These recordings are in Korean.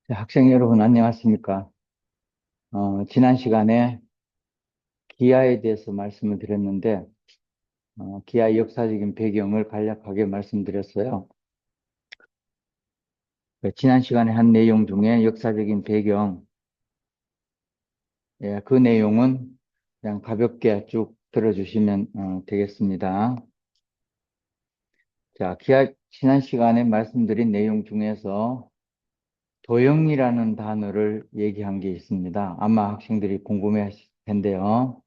자, 학생 여러분 안녕하십니까? 지난 시간에 기아에 대해서 말씀을 드렸는데, 기아의 역사적인 배경을 간략하게 말씀드렸어요. 지난 시간에 한 내용 중에 역사적인 배경, 그 내용은 그냥 가볍게 쭉 들어주시면 되겠습니다. 자, 지난 시간에 말씀드린 내용 중에서 도형이라는 단어를 얘기한 게 있습니다. 아마 학생들이 궁금해 하실 텐데요.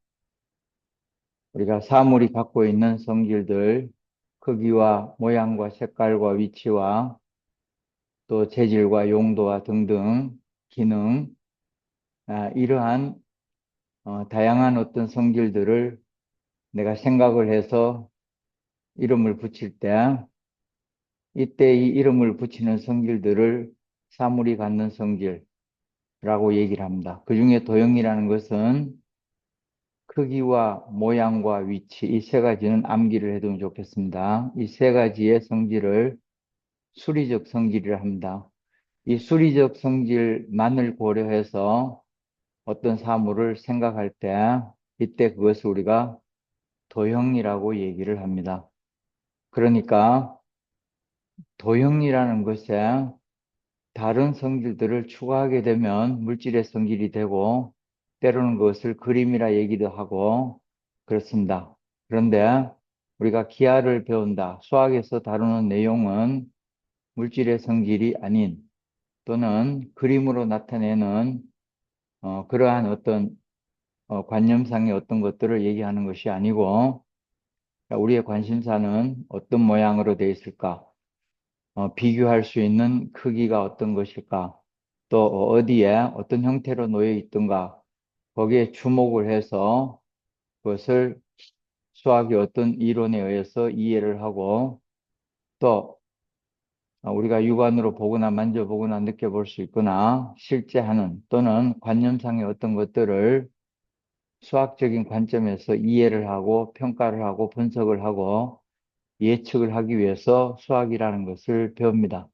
우리가 사물이 갖고 있는 성질들, 크기와 모양과 색깔과 위치와 또 재질과 용도와 등등 기능, 이러한 다양한 어떤 성질들을 내가 생각을 해서 이름을 붙일 때, 이때 이 이름을 붙이는 성질들을 사물이 갖는 성질이라고 얘기를 합니다. 그 중에 도형이라는 것은 크기와 모양과 위치, 이 세 가지는 암기를 해두면 좋겠습니다. 이 세 가지의 성질을 수리적 성질이라 합니다. 이 수리적 성질만을 고려해서 어떤 사물을 생각할 때, 이때 그것을 우리가 도형이라고 얘기를 합니다. 그러니까 도형이라는 것에 다른 성질들을 추가하게 되면 물질의 성질이 되고, 때로는 그것을 그림이라 얘기도 하고 그렇습니다. 그런데 우리가 기하를 배운다, 수학에서 다루는 내용은 물질의 성질이 아닌 또는 그림으로 나타내는 그러한 어떤 관념상의 어떤 것들을 얘기하는 것이 아니고, 우리의 관심사는 어떤 모양으로 되어 있을까, 비교할 수 있는 크기가 어떤 것일까, 또 어디에 어떤 형태로 놓여 있던가, 거기에 주목을 해서 그것을 수학의 어떤 이론에 의해서 이해를 하고, 또 우리가 육안으로 보거나 만져보거나 느껴볼 수 있거나 실제 하는 또는 관념상의 어떤 것들을 수학적인 관점에서 이해를 하고 평가를 하고 분석을 하고 예측을 하기 위해서 수학이라는 것을 배웁니다.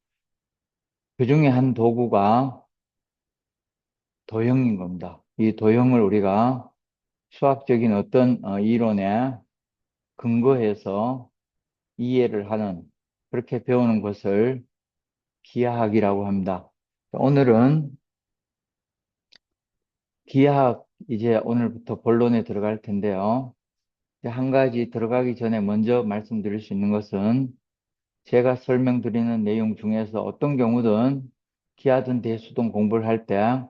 그 중에 한 도구가 도형인 겁니다. 이 도형을 우리가 수학적인 어떤 이론에 근거해서 이해를 하는, 그렇게 배우는 것을 기하학이라고 합니다. 오늘은 기하학, 이제 오늘부터 본론에 들어갈 텐데요. 한 가지 들어가기 전에 먼저 말씀드릴 수 있는 것은, 제가 설명드리는 내용 중에서 어떤 경우든 기하든 대수든 공부를 할 때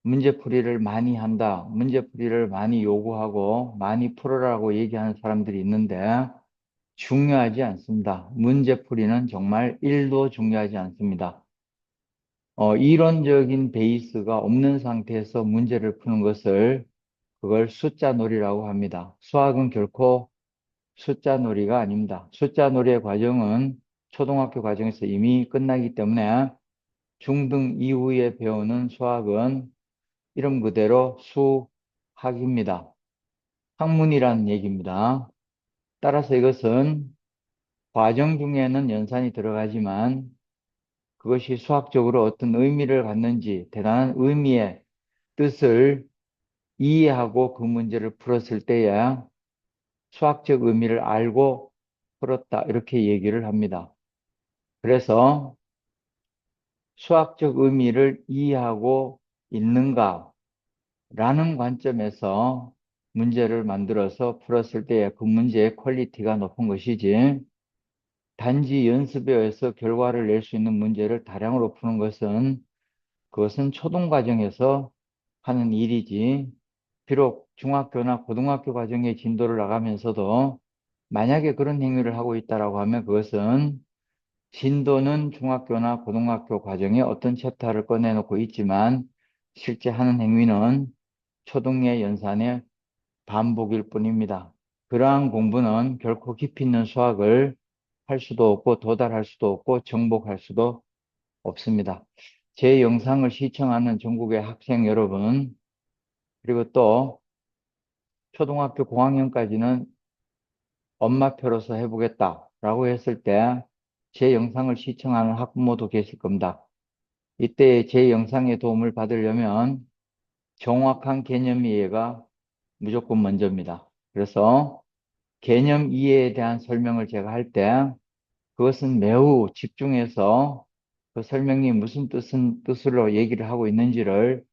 문제풀이를 많이 한다, 문제풀이를 많이 요구하고 많이 풀어라고 얘기하는 사람들이 있는데 중요하지 않습니다. 문제풀이는 정말 1도 중요하지 않습니다. 이론적인 베이스가 없는 상태에서 문제를 푸는 것을, 그걸 숫자 놀이라고 합니다. 수학은 결코 숫자 놀이가 아닙니다. 숫자 놀이의 과정은 초등학교 과정에서 이미 끝나기 때문에 중등 이후에 배우는 수학은 이름 그대로 수학입니다. 학문이라는 얘기입니다. 따라서 이것은 과정 중에는 연산이 들어가지만 그것이 수학적으로 어떤 의미를 갖는지, 대단한 의미의 뜻을 이해하고 그 문제를 풀었을 때에 수학적 의미를 알고 풀었다, 이렇게 얘기를 합니다. 그래서 수학적 의미를 이해하고 있는가라는 관점에서 문제를 만들어서 풀었을 때 그 문제의 퀄리티가 높은 것이지, 단지 연습에 의해서 결과를 낼 수 있는 문제를 다량으로 푸는 것은, 그것은 초등 과정에서 하는 일이지, 비록 중학교나 고등학교 과정의 진도를 나가면서도 만약에 그런 행위를 하고 있다라고 하면, 그것은 진도는 중학교나 고등학교 과정에 어떤 챕터를 꺼내놓고 있지만 실제 하는 행위는 초등의 연산의 반복일 뿐입니다. 그러한 공부는 결코 깊이 있는 수학을 할 수도 없고 도달할 수도 없고 정복할 수도 없습니다. 제 영상을 시청하는 전국의 학생 여러분, 그리고 또 초등학교 고학년까지는 엄마표로서 해보겠다라고 했을 때 제 영상을 시청하는 학부모도 계실 겁니다. 이때 제 영상의 도움을 받으려면 정확한 개념 이해가 무조건 먼저입니다. 그래서 개념 이해에 대한 설명을 제가 할 때 그것은 매우 집중해서 그 설명이 무슨 뜻으로 얘기를 하고 있는지를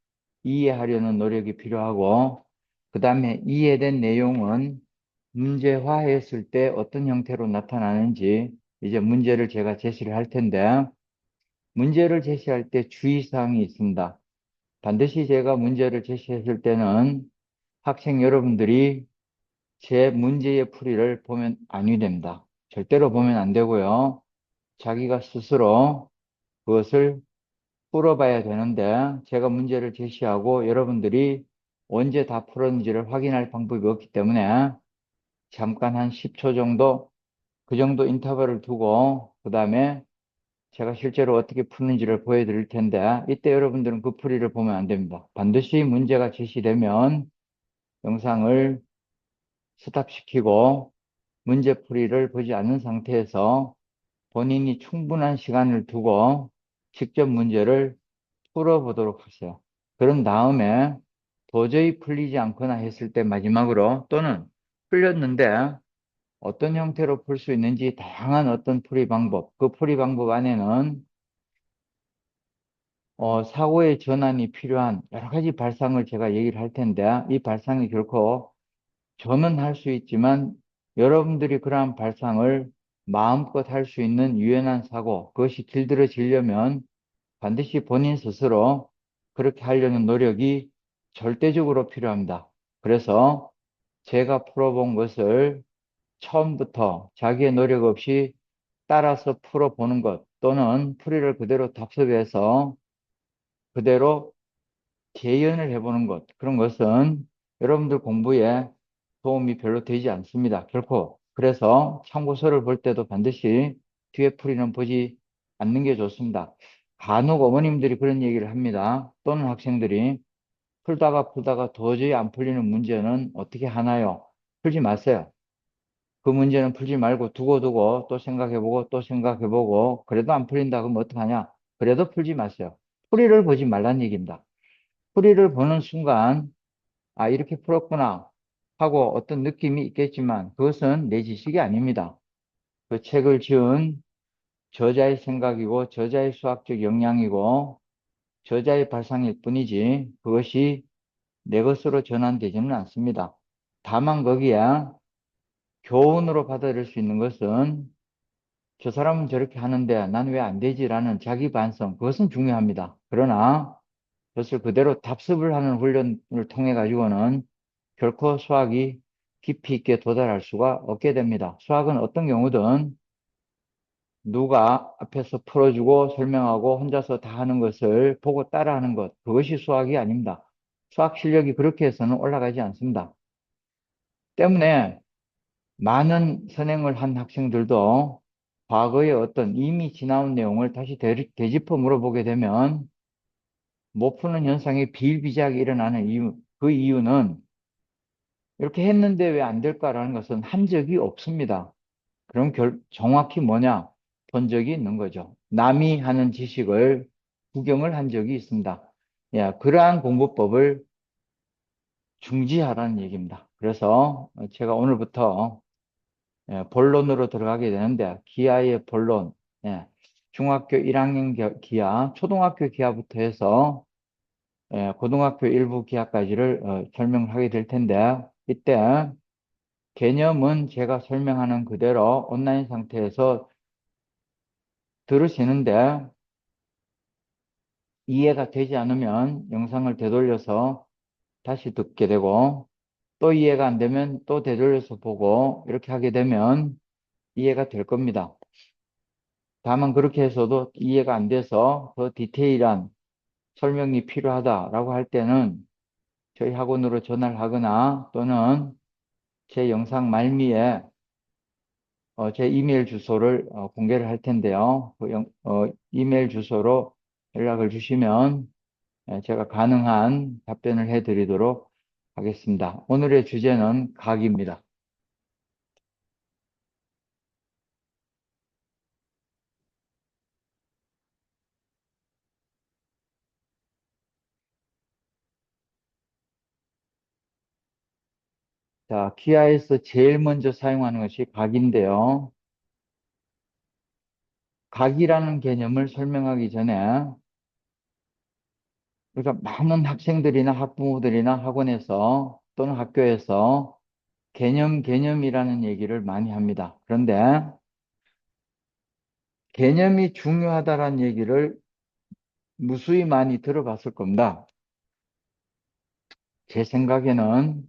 이해하려는 노력이 필요하고, 그 다음에 이해된 내용은 문제화했을 때 어떤 형태로 나타나는지 이제 문제를 제가 제시를 할 텐데, 문제를 제시할 때 주의사항이 있습니다. 반드시 제가 문제를 제시했을 때는 학생 여러분들이 제 문제의 풀이를 보면 아니 됩니다. 절대로 보면 안 되고요. 자기가 스스로 그것을 풀어봐야 되는데, 제가 문제를 제시하고 여러분들이 언제 다 풀었는지를 확인할 방법이 없기 때문에 잠깐 한 10초 정도, 그 정도 인터벌을 두고 그 다음에 제가 실제로 어떻게 푸는지를 보여드릴 텐데, 이때 여러분들은 그 풀이를 보면 안 됩니다. 반드시 문제가 제시되면 영상을 스탑시키고 문제풀이를 보지 않는 상태에서 본인이 충분한 시간을 두고 직접 문제를 풀어보도록 하세요. 그런 다음에 도저히 풀리지 않거나 했을 때 마지막으로, 또는 풀렸는데 어떤 형태로 풀 수 있는지 다양한 어떤 풀이 방법, 그 풀이 방법 안에는 사고의 전환이 필요한 여러 가지 발상을 제가 얘기를 할 텐데, 이 발상이 결코 저는 할 수 있지만 여러분들이 그러한 발상을 마음껏 할 수 있는 유연한 사고, 그것이 길들여지려면 반드시 본인 스스로 그렇게 하려는 노력이 절대적으로 필요합니다. 그래서 제가 풀어본 것을 처음부터 자기의 노력 없이 따라서 풀어보는 것, 또는 풀이를 그대로 답습해서 그대로 재연을 해보는 것, 그런 것은 여러분들 공부에 도움이 별로 되지 않습니다. 결코. 그래서 참고서를 볼 때도 반드시 뒤에 풀이는 보지 않는 게 좋습니다. 간혹 어머님들이 그런 얘기를 합니다. 또는 학생들이 풀다가 도저히 안 풀리는 문제는 어떻게 하나요? 풀지 마세요. 그 문제는 풀지 말고 두고두고 또 생각해보고 또 생각해보고, 그래도 안 풀린다 그러면 어떡하냐? 그래도 풀지 마세요. 풀이를 보지 말란 얘기입니다. 풀이를 보는 순간 아, 이렇게 풀었구나 하고 어떤 느낌이 있겠지만 그것은 내 지식이 아닙니다. 그 책을 지은 저자의 생각이고 저자의 수학적 역량이고 저자의 발상일 뿐이지 그것이 내 것으로 전환되지는 않습니다. 다만 거기에 교훈으로 받아들일 수 있는 것은 저 사람은 저렇게 하는데 난 왜 안 되지라는 자기 반성, 그것은 중요합니다. 그러나 그것을 그대로 답습을 하는 훈련을 통해 가지고는 결코 수학이 깊이 있게 도달할 수가 없게 됩니다. 수학은 어떤 경우든 누가 앞에서 풀어주고 설명하고 혼자서 다 하는 것을 보고 따라하는 것, 그것이 수학이 아닙니다. 수학 실력이 그렇게 해서는 올라가지 않습니다. 때문에 많은 선행을 한 학생들도 과거의 어떤 이미 지나온 내용을 다시 되짚어 물어보게 되면 못 푸는 현상이 비일비재하게 일어나는 이유, 그 이유는 이렇게 했는데 왜 안 될까라는 것은 한 적이 없습니다. 그럼 정확히 뭐냐? 본 적이 있는 거죠. 남이 하는 지식을 구경을 한 적이 있습니다. 예, 그러한 공부법을 중지하라는 얘기입니다. 그래서 제가 오늘부터 본론으로 들어가게 되는데, 기하의 본론, 예, 중학교 1학년 기하, 초등학교 기하부터 해서 고등학교 일부 기하까지를 설명을 하게 될 텐데, 이때 개념은 제가 설명하는 그대로 온라인 상태에서 들으시는데, 이해가 되지 않으면 영상을 되돌려서 다시 듣게 되고, 또 이해가 안 되면 또 되돌려서 보고, 이렇게 하게 되면 이해가 될 겁니다. 다만 그렇게 해서도 이해가 안 돼서 더 디테일한 설명이 필요하다라고 할 때는 저희 학원으로 전화를 하거나, 또는 제 영상 말미에 제 이메일 주소를 공개를 할 텐데요. 그 이메일 주소로 연락을 주시면 제가 가능한 답변을 해드리도록 하겠습니다. 오늘의 주제는 각입니다. 자, 기하에서 제일 먼저 사용하는 것이 각인데요. 각이라는 개념을 설명하기 전에 우리가 많은 학생들이나 학부모들이나 학원에서 또는 학교에서 개념이라는 얘기를 많이 합니다. 그런데 개념이 중요하다는 얘기를 무수히 많이 들어봤을 겁니다. 제 생각에는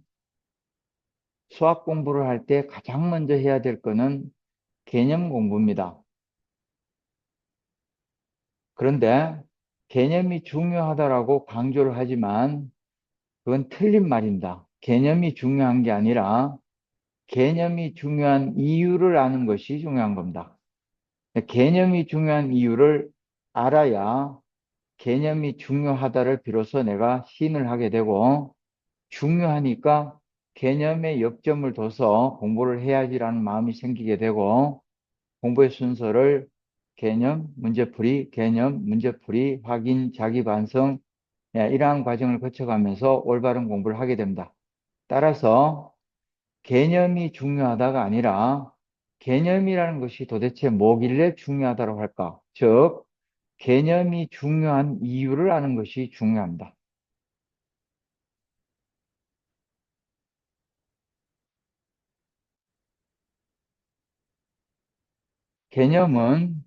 수학 공부를 할 때 가장 먼저 해야 될 거는 개념 공부입니다. 그런데 개념이 중요하다라고 강조를 하지만 그건 틀린 말입니다. 개념이 중요한 게 아니라 개념이 중요한 이유를 아는 것이 중요한 겁니다. 개념이 중요한 이유를 알아야 개념이 중요하다를 비로소 내가 시인을 하게 되고 중요하니까 개념에 역점을 둬서 공부를 해야지라는 마음이 생기게 되고 공부의 순서를 개념, 문제풀이, 확인, 자기 반성, 이러한 과정을 거쳐가면서 올바른 공부를 하게 됩니다. 따라서 개념이 중요하다가 아니라 개념이라는 것이 도대체 뭐길래 중요하다고 할까? 즉, 개념이 중요한 이유를 아는 것이 중요합니다. 개념은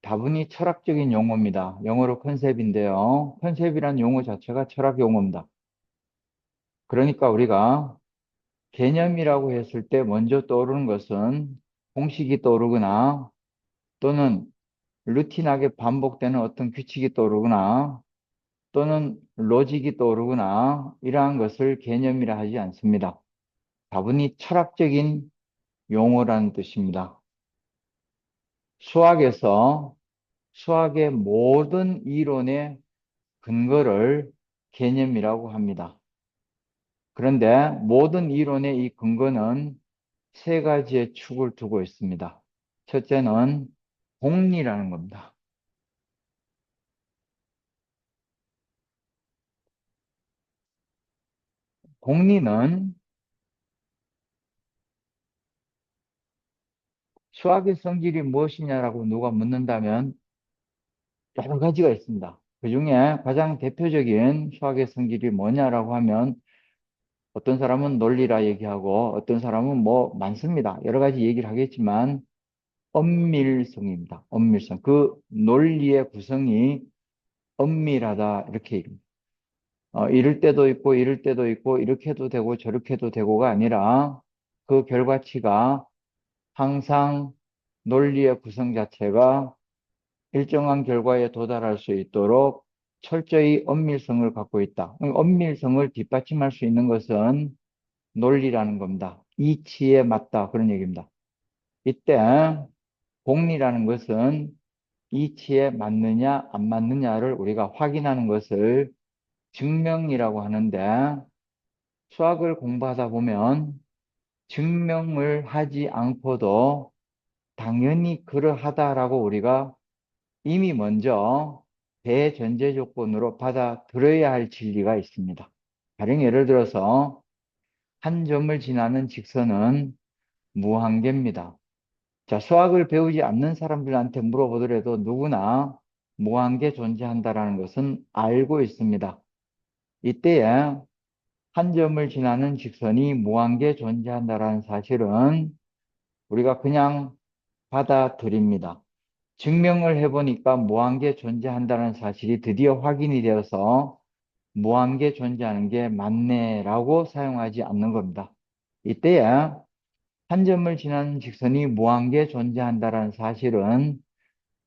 다분히 철학적인 용어입니다. 영어로 컨셉인데요. 컨셉이란 용어 자체가 철학 용어입니다. 그러니까 우리가 개념이라고 했을 때 먼저 떠오르는 것은 공식이 떠오르거나 또는 루틴하게 반복되는 어떤 규칙이 떠오르거나 또는 로직이 떠오르거나 이러한 것을 개념이라 하지 않습니다. 다분히 철학적인 용어라는 뜻입니다. 수학에서 수학의 모든 이론의 근거를 개념이라고 합니다. 그런데 모든 이론의 이 근거는 세 가지의 축을 두고 있습니다. 첫째는 공리라는 겁니다. 공리는 수학의 성질이 무엇이냐라고 누가 묻는다면 여러 가지가 있습니다. 그 중에 가장 대표적인 수학의 성질이 뭐냐라고 하면 어떤 사람은 논리라 얘기하고 어떤 사람은 뭐 많습니다. 여러 가지 얘기를 하겠지만 엄밀성입니다. 엄밀성. 그 논리의 구성이 엄밀하다 이렇게 이럴 때도 있고 이럴 때도 있고 이렇게 해도 되고 저렇게 해도 되고가 아니라 그 결과치가 항상 논리의 구성 자체가 일정한 결과에 도달할 수 있도록 철저히 엄밀성을 갖고 있다. 엄밀성을 뒷받침할 수 있는 것은 논리라는 겁니다. 이치에 맞다 그런 얘기입니다. 이때 공리라는 것은 이치에 맞느냐 안 맞느냐를 우리가 확인하는 것을 증명이라고 하는데 수학을 공부하다 보면 증명을 하지 않고도 당연히 그러하다라고 우리가 이미 먼저 대전제 조건으로 받아들여야 할 진리가 있습니다. 가령 예를 들어서 한 점을 지나는 직선은 무한계입니다. 자, 수학을 배우지 않는 사람들한테 물어보더라도 누구나 무한계 존재한다라는 것은 알고 있습니다. 이때에 한 점을 지나는 직선이 무한계 존재한다라는 사실은 우리가 그냥 받아들입니다. 증명을 해보니까 무한계 존재한다는 사실이 드디어 확인이 되어서 무한계 존재하는 게 맞네라고 사용하지 않는 겁니다. 이때에 한 점을 지나는 직선이 무한계 존재한다는 사실은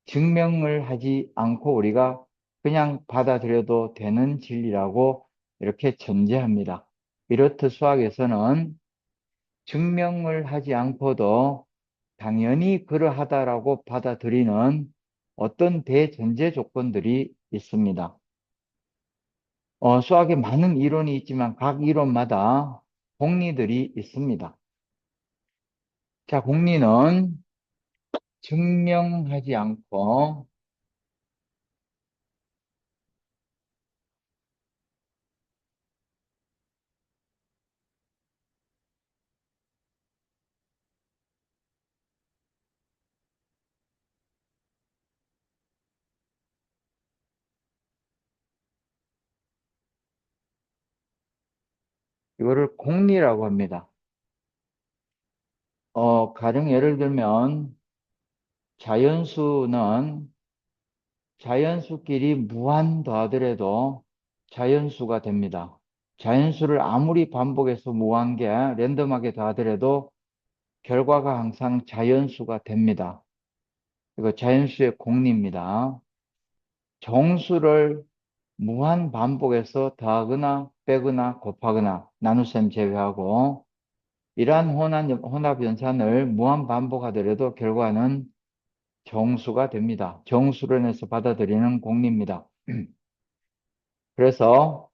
증명을 하지 않고 우리가 그냥 받아들여도 되는 진리라고 이렇게 전제합니다. 이렇듯 수학에서는 증명을 하지 않고도 당연히 그러하다라고 받아들이는 어떤 대전제 조건들이 있습니다. 수학에 많은 이론이 있지만 각 이론마다 공리들이 있습니다. 자, 공리는 증명하지 않고 이거를 공리라고 합니다. 가령 예를 들면 자연수는 자연수끼리 무한 더하더라도 자연수가 됩니다. 자연수를 아무리 반복해서 무한계 랜덤하게 더하더라도 결과가 항상 자연수가 됩니다. 이거 자연수의 공리입니다. 정수를 무한 반복해서 더하거나 빼거나 곱하거나 나눗셈 제외하고 이러한 혼합 연산을 무한 반복하더라도 결과는 정수가 됩니다. 정수론에서 받아들이는 공리입니다. 그래서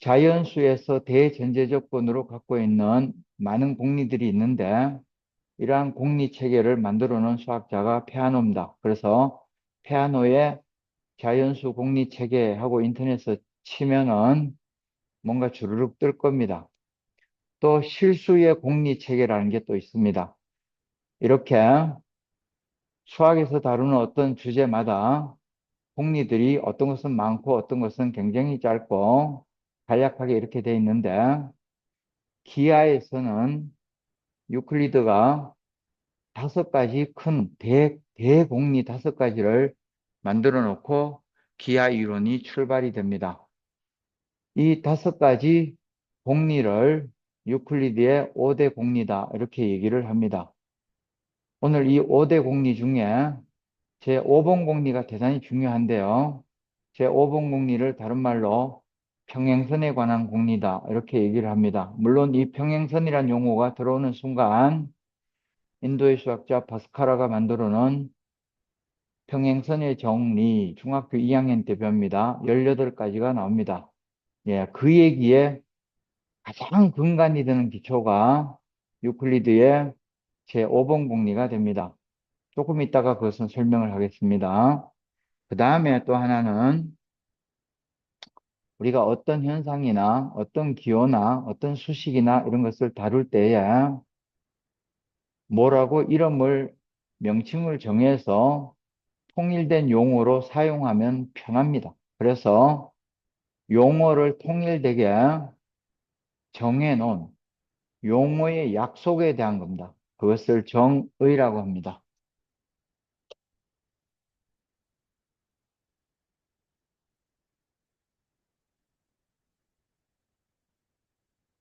자연수에서 대전제조건으로 갖고 있는 많은 공리들이 있는데 이러한 공리 체계를 만들어 놓은 수학자가 페아노입니다. 그래서 페아노의 자연수 공리 체계하고 인터넷에 치면은 뭔가 주르륵 뜰 겁니다. 또 실수의 공리 체계라는 게 또 있습니다. 이렇게 수학에서 다루는 어떤 주제마다 공리들이 어떤 것은 많고 어떤 것은 굉장히 짧고 간략하게 이렇게 돼 있는데 기하에서는 유클리드가 5가지 큰 대공리 5가지를 만들어 놓고 기하 이론이 출발이 됩니다. 이 5가지 공리를 유클리드의 5대 공리다 이렇게 얘기를 합니다. 오늘 이 5대 공리 중에 제5번 공리가 대단히 중요한데요. 제5번 공리를 다른 말로 평행선에 관한 공리다 이렇게 얘기를 합니다. 물론 이 평행선이란 용어가 들어오는 순간 인도의 수학자 파스칼라가 만들어 놓은 평행선의 정리 중학교 2학년 때 배웁니다. 18가지가 나옵니다. 예, 그 얘기에 가장 근간이 되는 기초가 유클리드의 제5번 공리가 됩니다. 조금 이따가 그것은 설명을 하겠습니다. 그 다음에 또 하나는 우리가 어떤 현상이나 어떤 기호나 어떤 수식이나 이런 것을 다룰 때에 뭐라고 이름을 명칭을 정해서 통일된 용어로 사용하면 편합니다. 그래서 용어를 통일되게 정해놓은 용어의 약속에 대한 겁니다. 그것을 정의라고 합니다.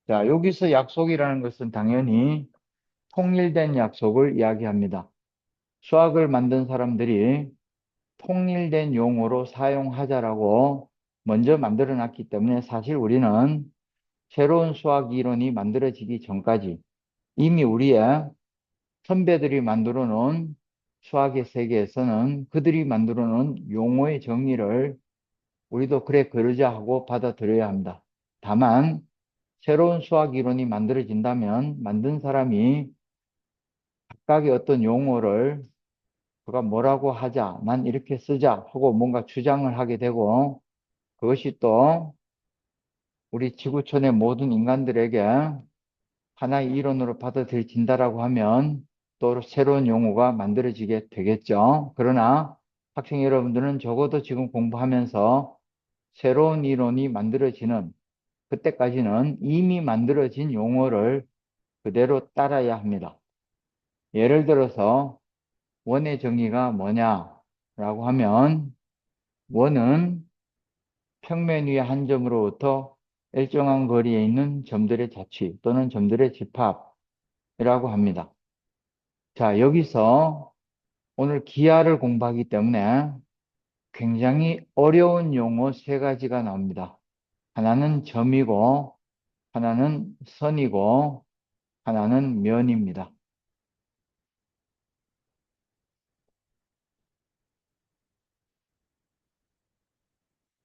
자, 여기서 약속이라는 것은 당연히 통일된 약속을 이야기합니다. 수학을 만든 사람들이 통일된 용어로 사용하자라고 먼저 만들어 놨기 때문에 사실 우리는 새로운 수학 이론이 만들어지기 전까지 이미 우리의 선배들이 만들어 놓은 수학의 세계에서는 그들이 만들어 놓은 용어의 정의를 우리도 그래 그러자 하고 받아들여야 합니다. 다만 새로운 수학 이론이 만들어진다면 만든 사람이 각각의 어떤 용어를 그가 뭐라고 하자, 난 이렇게 쓰자 하고 뭔가 주장을 하게 되고 그것이 또 우리 지구촌의 모든 인간들에게 하나의 이론으로 받아들여진다라고 하면 또 새로운 용어가 만들어지게 되겠죠. 그러나 학생 여러분들은 적어도 지금 공부하면서 새로운 이론이 만들어지는 그때까지는 이미 만들어진 용어를 그대로 따라야 합니다. 예를 들어서 원의 정의가 뭐냐라고 하면 원은 평면 위의 한 점으로부터 일정한 거리에 있는 점들의 자취 또는 점들의 집합이라고 합니다. 자, 여기서 오늘 기하를 공부하기 때문에 굉장히 어려운 용어 3가지가 나옵니다. 하나는 점이고, 하나는 선이고, 하나는 면입니다.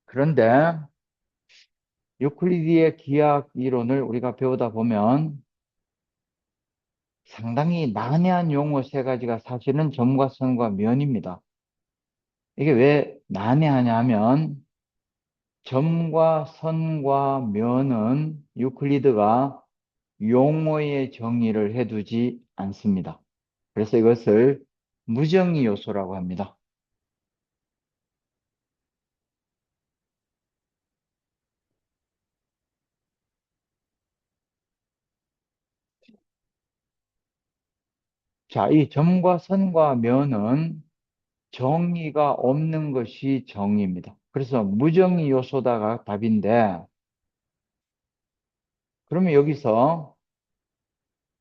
그런데 유클리드의 기하 이론을 우리가 배우다 보면 상당히 난해한 용어 3가지가 사실은 점과 선과 면입니다. 이게 왜 난해하냐 하면 점과 선과 면은 유클리드가 용어의 정의를 해두지 않습니다. 그래서 이것을 무정의 요소라고 합니다. 자, 이 점과 선과 면은 정의가 없는 것이 정의입니다. 그래서 무정의 요소다가 답인데, 그러면 여기서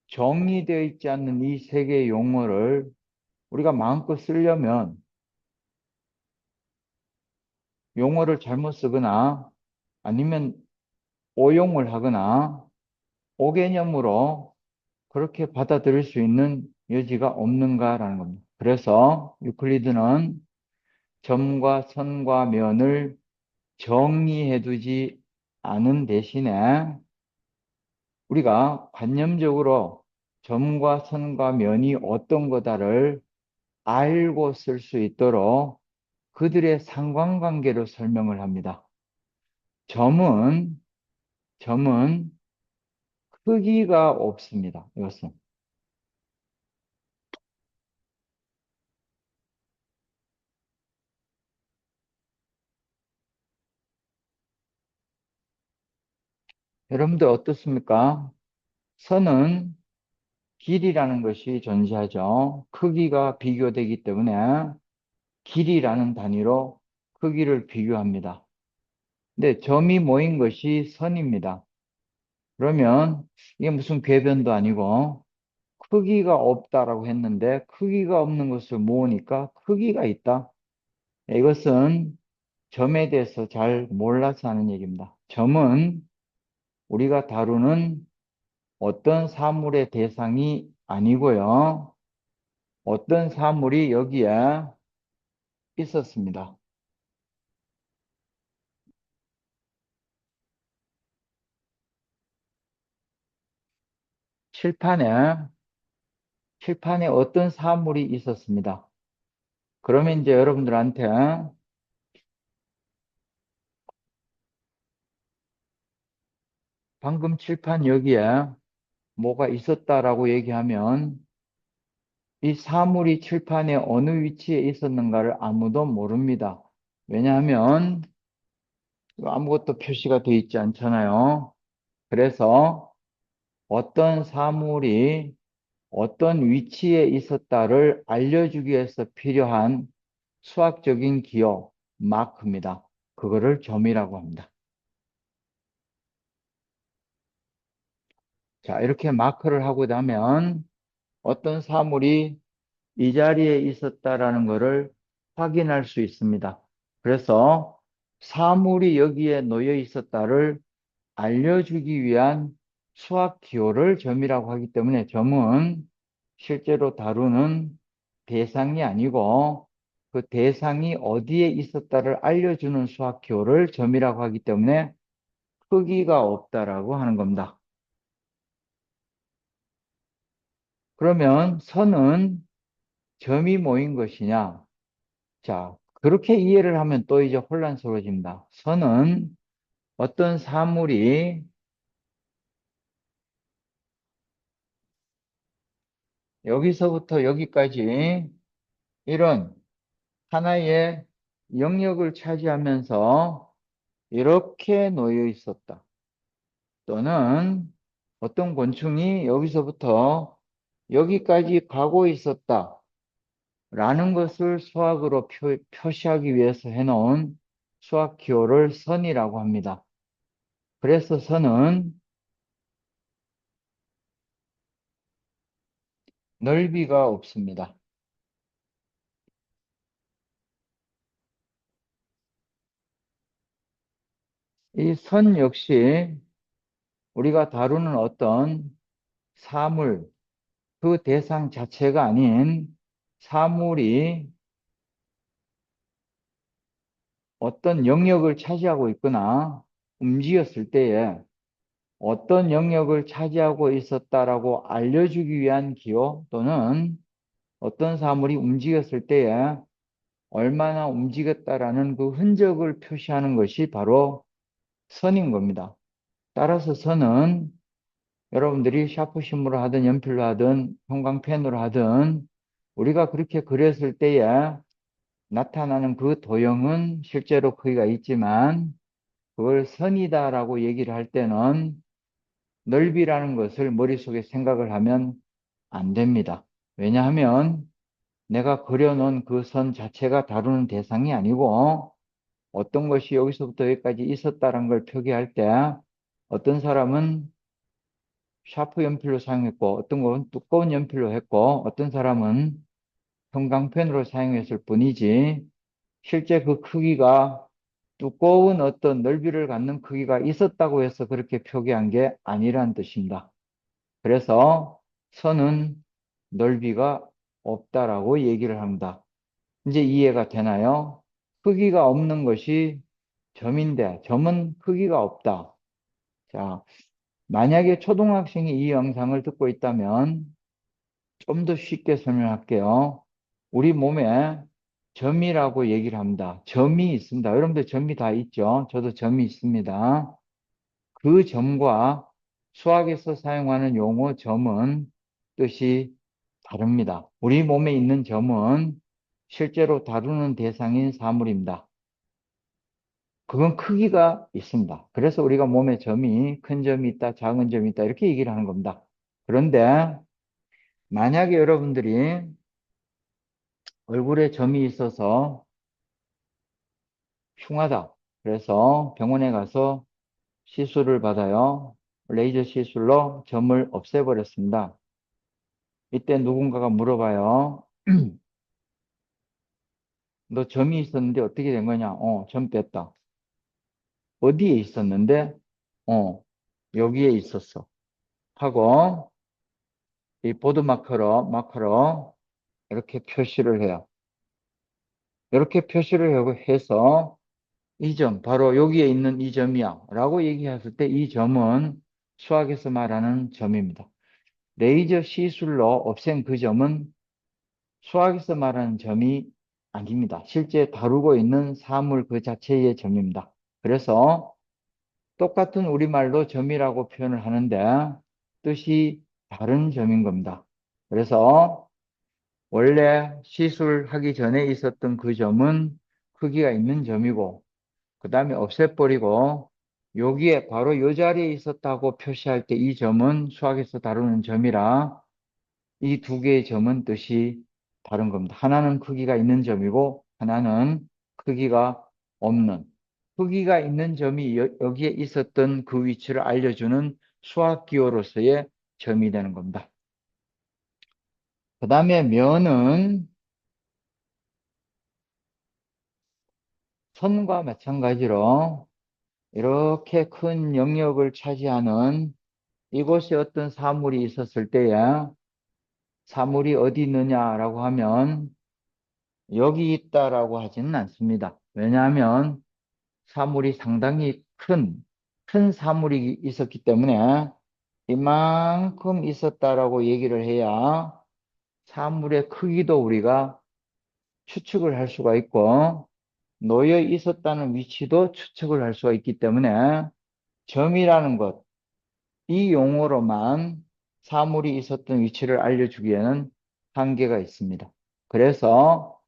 정의되어 있지 않는 이 세 개의 용어를 우리가 마음껏 쓰려면 용어를 잘못 쓰거나 아니면 오용을 하거나 오개념으로 그렇게 받아들일 수 있는 여지가 없는가라는 겁니다. 그래서 유클리드는 점과 선과 면을 정의해두지 않은 대신에 우리가 관념적으로 점과 선과 면이 어떤 거다를 알고 쓸 수 있도록 그들의 상관관계로 설명을 합니다. 점은, 점은 크기가 없습니다. 이것은. 여러분들 어떻습니까? 선은 길이라는 것이 존재하죠. 크기가 비교되기 때문에 길이라는 단위로 크기를 비교합니다. 근데 점이 모인 것이 선입니다. 그러면 이게 무슨 궤변도 아니고 크기가 없다라고 했는데 크기가 없는 것을 모으니까 크기가 있다. 이것은 점에 대해서 잘 몰라서 하는 얘기입니다. 점은 우리가 다루는 어떤 사물의 대상이 아니고요. 어떤 사물이 여기에 있었습니다. 칠판에, 칠판에 어떤 사물이 있었습니다. 그러면 이제 여러분들한테 방금 칠판 여기에 뭐가 있었다라고 얘기하면 이 사물이 칠판에 어느 위치에 있었는가를 아무도 모릅니다. 왜냐하면 아무것도 표시가 되어 있지 않잖아요. 그래서 어떤 사물이 어떤 위치에 있었다를 알려주기 위해서 필요한 수학적인 기호, 마크입니다. 그거를 점이라고 합니다. 자, 이렇게 마크를 하고 나면 어떤 사물이 이 자리에 있었다라는 것을 확인할 수 있습니다. 그래서 사물이 여기에 놓여 있었다를 알려주기 위한 수학 기호를 점이라고 하기 때문에 점은 실제로 다루는 대상이 아니고 그 대상이 어디에 있었다를 알려주는 수학 기호를 점이라고 하기 때문에 크기가 없다라고 하는 겁니다. 그러면 선은 점이 모인 것이냐? 자, 그렇게 이해를 하면 또 이제 혼란스러워집니다. 선은 어떤 사물이 여기서부터 여기까지 이런 하나의 영역을 차지하면서 이렇게 놓여 있었다. 또는 어떤 곤충이 여기서부터 여기까지 가고 있었다. 라는 것을 수학으로 표시하기 위해서 해놓은 수학 기호를 선이라고 합니다. 그래서 선은 넓이가 없습니다. 이 선 역시 우리가 다루는 어떤 사물, 그 대상 자체가 아닌 사물이 어떤 영역을 차지하고 있거나 움직였을 때에 어떤 영역을 차지하고 있었다라고 알려주기 위한 기호 또는 어떤 사물이 움직였을 때에 얼마나 움직였다라는 그 흔적을 표시하는 것이 바로 선인 겁니다. 따라서 선은 여러분들이 샤프심으로 하든 연필로 하든 형광펜으로 하든 우리가 그렇게 그렸을 때에 나타나는 그 도형은 실제로 크기가 있지만 그걸 선이다라고 얘기를 할 때는 넓이라는 것을 머릿속에 생각을 하면 안 됩니다. 왜냐하면 내가 그려놓은 그 선 자체가 다루는 대상이 아니고 어떤 것이 여기서부터 여기까지 있었다는 걸 표기할 때 어떤 사람은 샤프 연필로 사용했고 어떤 건 두꺼운 연필로 했고 어떤 사람은 형광펜으로 사용했을 뿐이지 실제 그 크기가 두꺼운 어떤 넓이를 갖는 크기가 있었다고 해서 그렇게 표기한 게 아니란 뜻입니다. 그래서 선은 넓이가 없다라고 얘기를 합니다. 이제 이해가 되나요? 크기가 없는 것이 점인데 점은 크기가 없다. 자, 만약에 초등학생이 이 영상을 듣고 있다면 좀 더 쉽게 설명할게요. 우리 몸에 점이라고 얘기를 합니다. 점이 있습니다. 여러분들 점이 다 있죠? 저도 점이 있습니다. 그 점과 수학에서 사용하는 용어 점은 뜻이 다릅니다. 우리 몸에 있는 점은 실제로 다루는 대상인 사물입니다. 그건 크기가 있습니다. 그래서 우리가 몸에 점이 큰 점이 있다, 작은 점이 있다 이렇게 얘기를 하는 겁니다. 그런데 만약에 여러분들이 얼굴에 점이 있어서 흉하다. 그래서 병원에 가서 시술을 받아요. 레이저 시술로 점을 없애버렸습니다. 이때 누군가가 물어봐요. 너 점이 있었는데 어떻게 된 거냐? 점 뺐다. 어디에 있었는데? 여기에 있었어. 하고 이 보드 마커로 이렇게 표시를 해요. 이렇게 표시를 하고 해서 이 점, 바로 여기에 있는 이 점이야 라고 얘기했을 때 이 점은 수학에서 말하는 점입니다. 레이저 시술로 없앤 그 점은 수학에서 말하는 점이 아닙니다. 실제 다루고 있는 사물 그 자체의 점입니다. 그래서 똑같은 우리말로 점이라고 표현을 하는데 뜻이 다른 점인 겁니다. 그래서 원래 시술하기 전에 있었던 그 점은 크기가 있는 점이고 그 다음에 없애버리고 여기에 바로 이 자리에 있었다고 표시할 때 이 점은 수학에서 다루는 점이라 이 두 개의 점은 뜻이 다른 겁니다. 하나는 크기가 있는 점이고 하나는 크기가 없는. 크기가 있는 점이 여기에 있었던 그 위치를 알려주는 수학 기호로서의 점이 되는 겁니다. 그 다음에 면은 선과 마찬가지로 이렇게 큰 영역을 차지하는 이곳에 어떤 사물이 있었을 때에 사물이 어디 있느냐라고 하면 여기 있다라고 하지는 않습니다. 왜냐하면 사물이 상당히 큰 사물이 있었기 때문에 이만큼 있었다라고 얘기를 해야 사물의 크기도 우리가 추측을 할 수가 있고 놓여 있었다는 위치도 추측을 할 수가 있기 때문에 점이라는 것, 이 용어로만 사물이 있었던 위치를 알려주기에는 한계가 있습니다. 그래서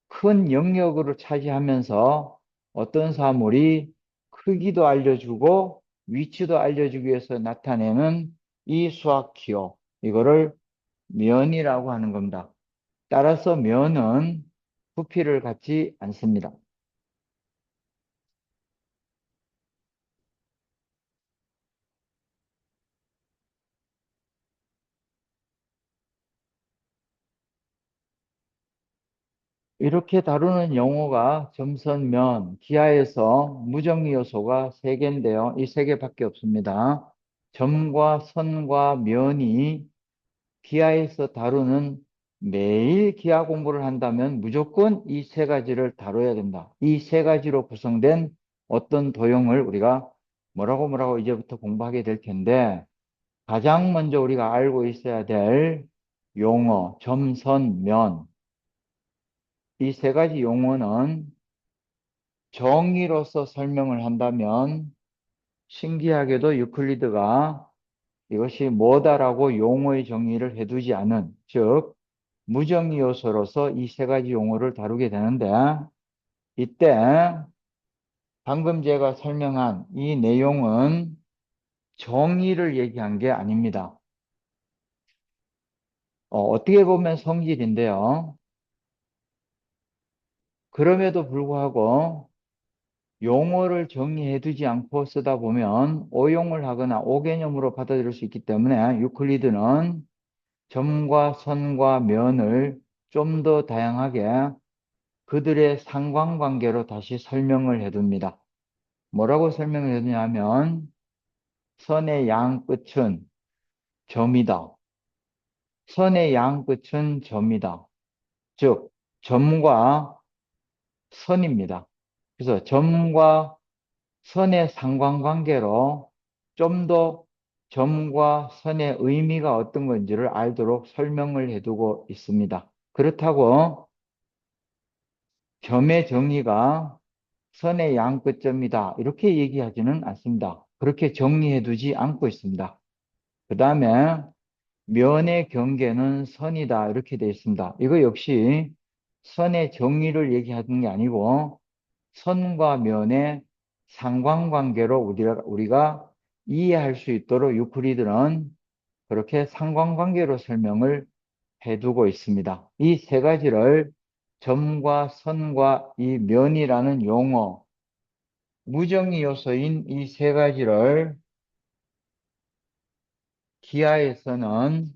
큰 영역으로 차지하면서 어떤 사물이 크기도 알려주고 위치도 알려주기 위해서 나타내는 이 수학 기호, 이거를 면이라고 하는 겁니다. 따라서 면은 부피를 갖지 않습니다. 이렇게 다루는 용어가 점선, 면, 기하에서 무정리 요소가 세 개인데요. 이 세 개밖에 없습니다. 점과 선과 면이 기하에서 다루는 매일 기하 공부를 한다면 무조건 이 세 가지를 다뤄야 된다. 이 세 가지로 구성된 어떤 도형을 우리가 뭐라고 이제부터 공부하게 될 텐데 가장 먼저 우리가 알고 있어야 될 용어, 점, 선, 면. 이 세 가지 용어는 정의로서 설명을 한다면 신기하게도 유클리드가 이것이 뭐다라고 용어의 정의를 해두지 않은, 즉 무정의 요소로서 이 세 가지 용어를 다루게 되는데 이때 방금 제가 설명한 이 내용은 정의를 얘기한 게 아닙니다. 어떻게 보면 성질인데요. 그럼에도 불구하고 용어를 정리해 두지 않고 쓰다 보면 오용을 하거나 오개념으로 받아들일 수 있기 때문에 유클리드는 점과 선과 면을 좀 더 다양하게 그들의 상관관계로 다시 설명을 해둡니다. 뭐라고 설명을 해두냐면 선의 양 끝은 점이다. 선의 양 끝은 점이다. 즉 점과 선입니다. 그래서 점과 선의 상관관계로 좀 더 점과 선의 의미가 어떤 건지를 알도록 설명을 해두고 있습니다. 그렇다고 점의 정의가 선의 양 끝점이다 이렇게 얘기하지는 않습니다. 그렇게 정리해두지 않고 있습니다. 그 다음에 면의 경계는 선이다 이렇게 되어 있습니다. 이거 역시 선의 정의를 얘기하는 게 아니고 선과 면의 상관관계로 우리가 이해할 수 있도록 유클리드는 그렇게 상관관계로 설명을 해두고 있습니다. 이 세 가지를 점과 선과 이 면이라는 용어, 무정의 요소인 이 세 가지를 기하에서는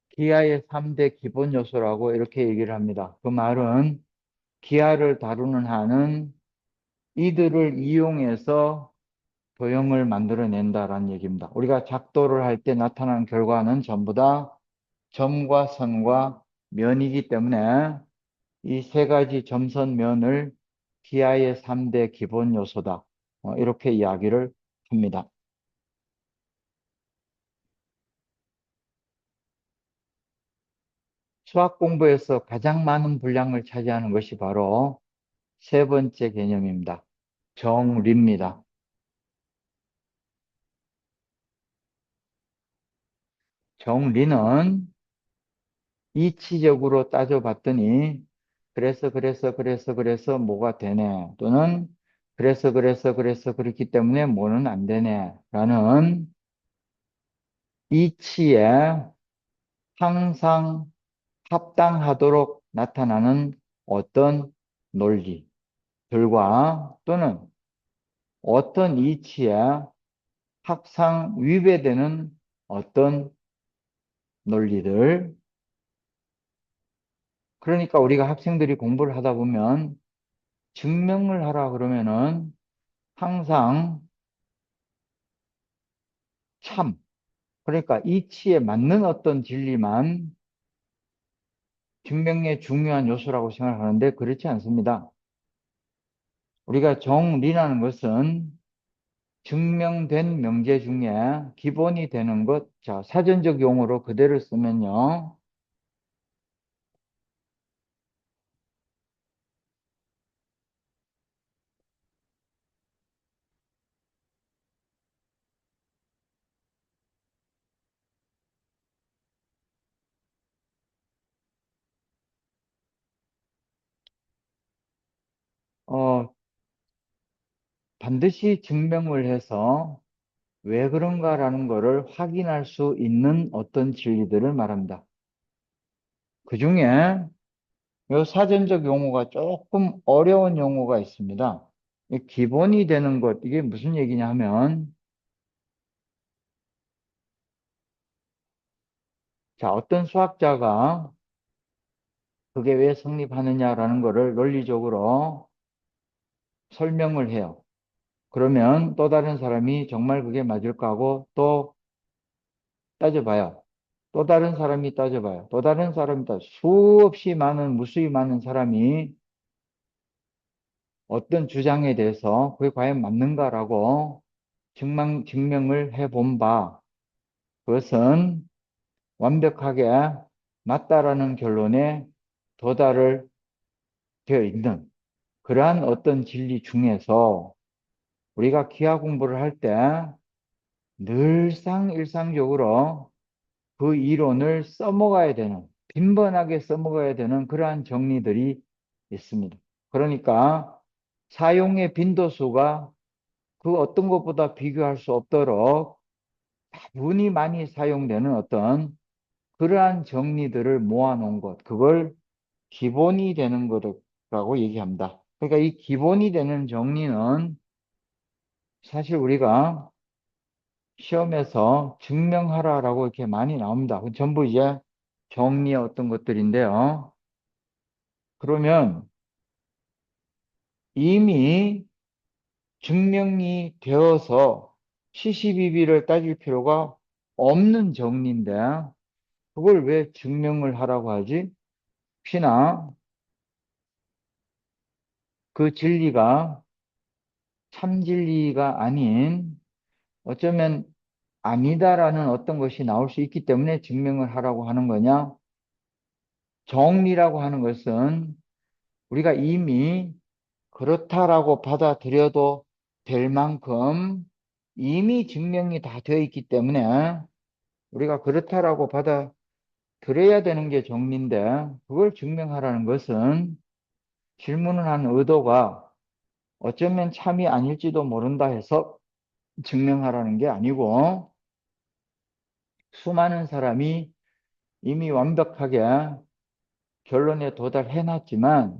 기하의 3대 기본 요소라고 이렇게 얘기를 합니다. 그 말은 기하를 다루는 한은 이들을 이용해서 도형을 만들어낸다라는 얘기입니다. 우리가 작도를 할 때 나타나는 결과는 전부 다 점과 선과 면이기 때문에 이 세 가지 점선 면을 기하의 3대 기본 요소다. 이렇게 이야기를 합니다. 수학 공부에서 가장 많은 분량을 차지하는 것이 바로 세 번째 개념입니다. 정리입니다. 정리는 이치적으로 따져봤더니 그래서 뭐가 되네 또는 그래서 그렇기 때문에 뭐는 안 되네 라는 이치에 항상 합당하도록 나타나는 어떤 논리들과 또는 어떤 이치에 항상 위배되는 어떤 논리들. 그러니까 우리가 학생들이 공부를 하다 보면 증명을 하라 그러면은 항상 참, 그러니까 이치에 맞는 어떤 진리만 증명의 중요한 요소라고 생각하는데 그렇지 않습니다. 우리가 정리라는 것은 증명된 명제 중에 기본이 되는 것, 자, 사전적 용어로 그대로 쓰면요. 어, 반드시 증명을 해서 왜 그런가라는 것을 확인할 수 있는 어떤 진리들을 말합니다. 그 중에 이 사전적 용어가 조금 어려운 용어가 있습니다. 이 기본이 되는 것, 이게 무슨 얘기냐 하면, 자, 어떤 수학자가 그게 왜 성립하느냐라는 것을 논리적으로 설명을 해요. 그러면 또 다른 사람이 정말 그게 맞을까 하고 또 따져봐요. 또 다른 사람이 따져봐요. 또 다른 사람이 수없이 많은, 무수히 많은 사람이 어떤 주장에 대해서 그게 과연 맞는가라고 증명을 해본 바, 그것은 완벽하게 맞다라는 결론에 도달을 되어 있는 그러한 어떤 진리 중에서 우리가 기하 공부를 할 때 늘상 일상적으로 그 이론을 써먹어야 되는, 빈번하게 써먹어야 되는 그러한 정리들이 있습니다. 그러니까 사용의 빈도수가 그 어떤 것보다 비교할 수 없도록 다분히 많이 사용되는 어떤 그러한 정리들을 모아놓은 것, 그걸 기본이 되는 거라고 얘기합니다. 그러니까 이 기본이 되는 정리는 사실 우리가 시험에서 증명하라라고 이렇게 많이 나옵니다. 전부 이제 정리의 어떤 것들인데요. 그러면 이미 증명이 되어서 시시비비를 따질 필요가 없는 정리인데 그걸 왜 증명을 하라고 하지? 혹시나 그 진리가 참 진리가 아닌 어쩌면 아니다라는 어떤 것이 나올 수 있기 때문에 증명을 하라고 하는 거냐? 정리라고 하는 것은 우리가 이미 그렇다라고 받아들여도 될 만큼 이미 증명이 다 되어 있기 때문에 우리가 그렇다라고 받아들여야 되는 게 정리인데 그걸 증명하라는 것은 질문을 한 의도가 어쩌면 참이 아닐지도 모른다 해서 증명하라는 게 아니고 수많은 사람이 이미 완벽하게 결론에 도달해 놨지만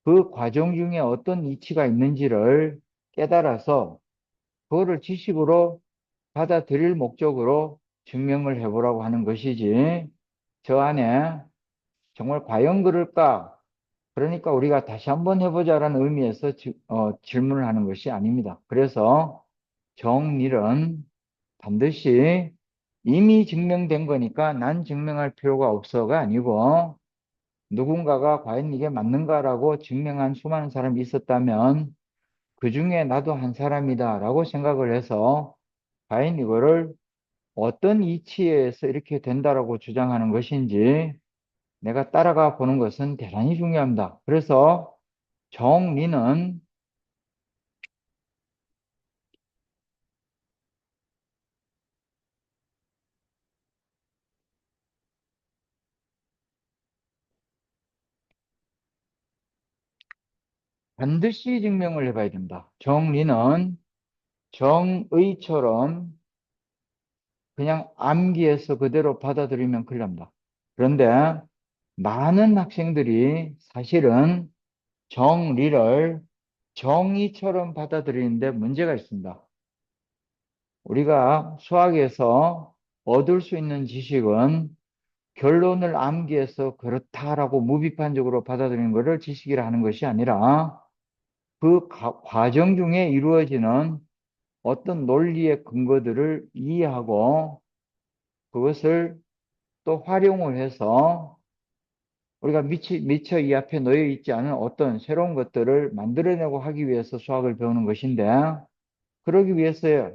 그 과정 중에 어떤 이치가 있는지를 깨달아서 그거를 지식으로 받아들일 목적으로 증명을 해보라고 하는 것이지 저 안에 정말 과연 그럴까? 그러니까 우리가 다시 한번 해보자라는 의미에서 질문을 하는 것이 아닙니다. 그래서 정일은 반드시 이미 증명된 거니까 난 증명할 필요가 없어가 아니고 누군가가 과연 이게 맞는가라고 증명한 수많은 사람이 있었다면 그 중에 나도 한 사람이다라고 생각을 해서 과연 이거를 어떤 이치에서 이렇게 된다라고 주장하는 것인지 내가 따라가 보는 것은 대단히 중요합니다. 그래서 정리는 반드시 증명을 해봐야 된다. 정리는 정의처럼 그냥 암기해서 그대로 받아들이면 큰일 납니다. 그런데 많은 학생들이 사실은 정리를 정의처럼 받아들이는데 문제가 있습니다. 우리가 수학에서 얻을 수 있는 지식은 결론을 암기해서 그렇다라고 무비판적으로 받아들이는 것을 지식이라 하는 것이 아니라 그 과정 중에 이루어지는 어떤 논리의 근거들을 이해하고 그것을 또 활용을 해서 우리가 미처 이 앞에 놓여 있지 않은 어떤 새로운 것들을 만들어내고 하기 위해서 수학을 배우는 것인데 그러기 위해서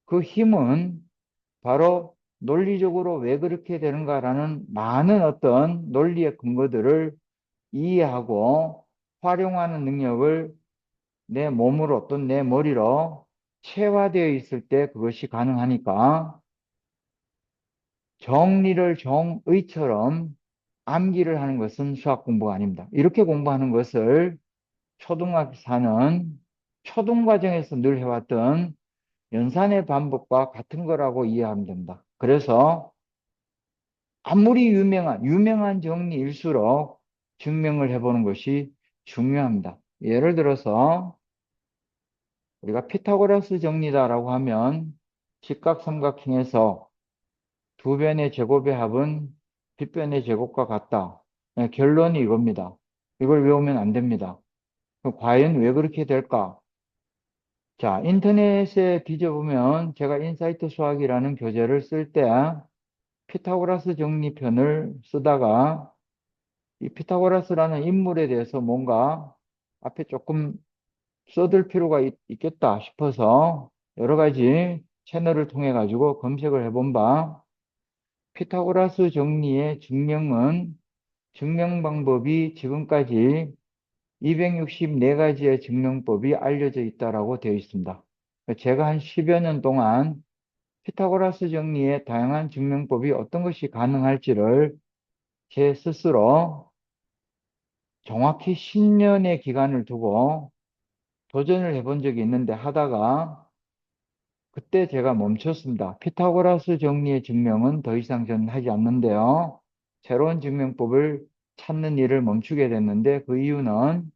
그 힘은 바로 논리적으로 왜 그렇게 되는가라는 많은 어떤 논리의 근거들을 이해하고 활용하는 능력을 내 몸으로 또는 내 머리로 체화되어 있을 때 그것이 가능하니까 정리를 정의처럼 암기를 하는 것은 수학 공부가 아닙니다. 이렇게 공부하는 것을 초등학교 4는 초등 과정에서 늘 해왔던 연산의 반복과 같은 거라고 이해하면 됩니다. 그래서 아무리 유명한 정리일수록 증명을 해보는 것이 중요합니다. 예를 들어서 우리가 피타고라스 정리다라고 하면 직각삼각형에서 두 변의 제곱의 합은 빗변의 제곱과 같다. 네, 결론이 이겁니다. 이걸 외우면 안 됩니다. 그럼 과연 왜 그렇게 될까? 자, 인터넷에 뒤져보면 제가 인사이트 수학이라는 교재를 쓸 때 피타고라스 정리편을 쓰다가 이 피타고라스라는 인물에 대해서 뭔가 앞에 조금 써둘 필요가 있겠다 싶어서 여러 가지 채널을 통해 가지고 검색을 해본 바 피타고라스 정리의 증명 방법이 지금까지 264가지의 증명법이 알려져 있다라고 되어 있습니다. 제가 한 10여 년 동안 피타고라스 정리의 다양한 증명법이 어떤 것이 가능할지를 제 스스로 정확히 10년의 기간을 두고 도전을 해본 적이 있는데 하다가 그때 제가 멈췄습니다. 피타고라스 정리의 증명은 더 이상 저는 하지 않는데요. 새로운 증명법을 찾는 일을 멈추게 됐는데 그 이유는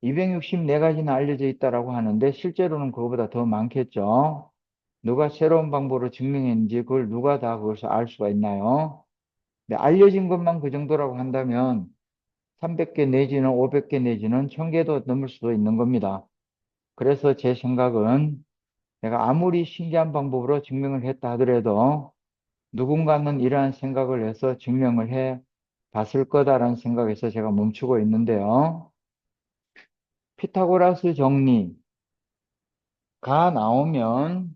264가지나 알려져 있다고 하는데 실제로는 그거보다 더 많겠죠. 누가 새로운 방법으로 증명했는지 그걸 누가 다 그것을 알 수가 있나요? 네, 알려진 것만 그 정도라고 한다면 300개 내지는 500개 내지는 1000개도 넘을 수도 있는 겁니다. 그래서 제 생각은 내가 아무리 신기한 방법으로 증명을 했다 하더라도 누군가는 이러한 생각을 해서 증명을 해 봤을 거다라는 생각에서 제가 멈추고 있는데요. 피타고라스 정리가 나오면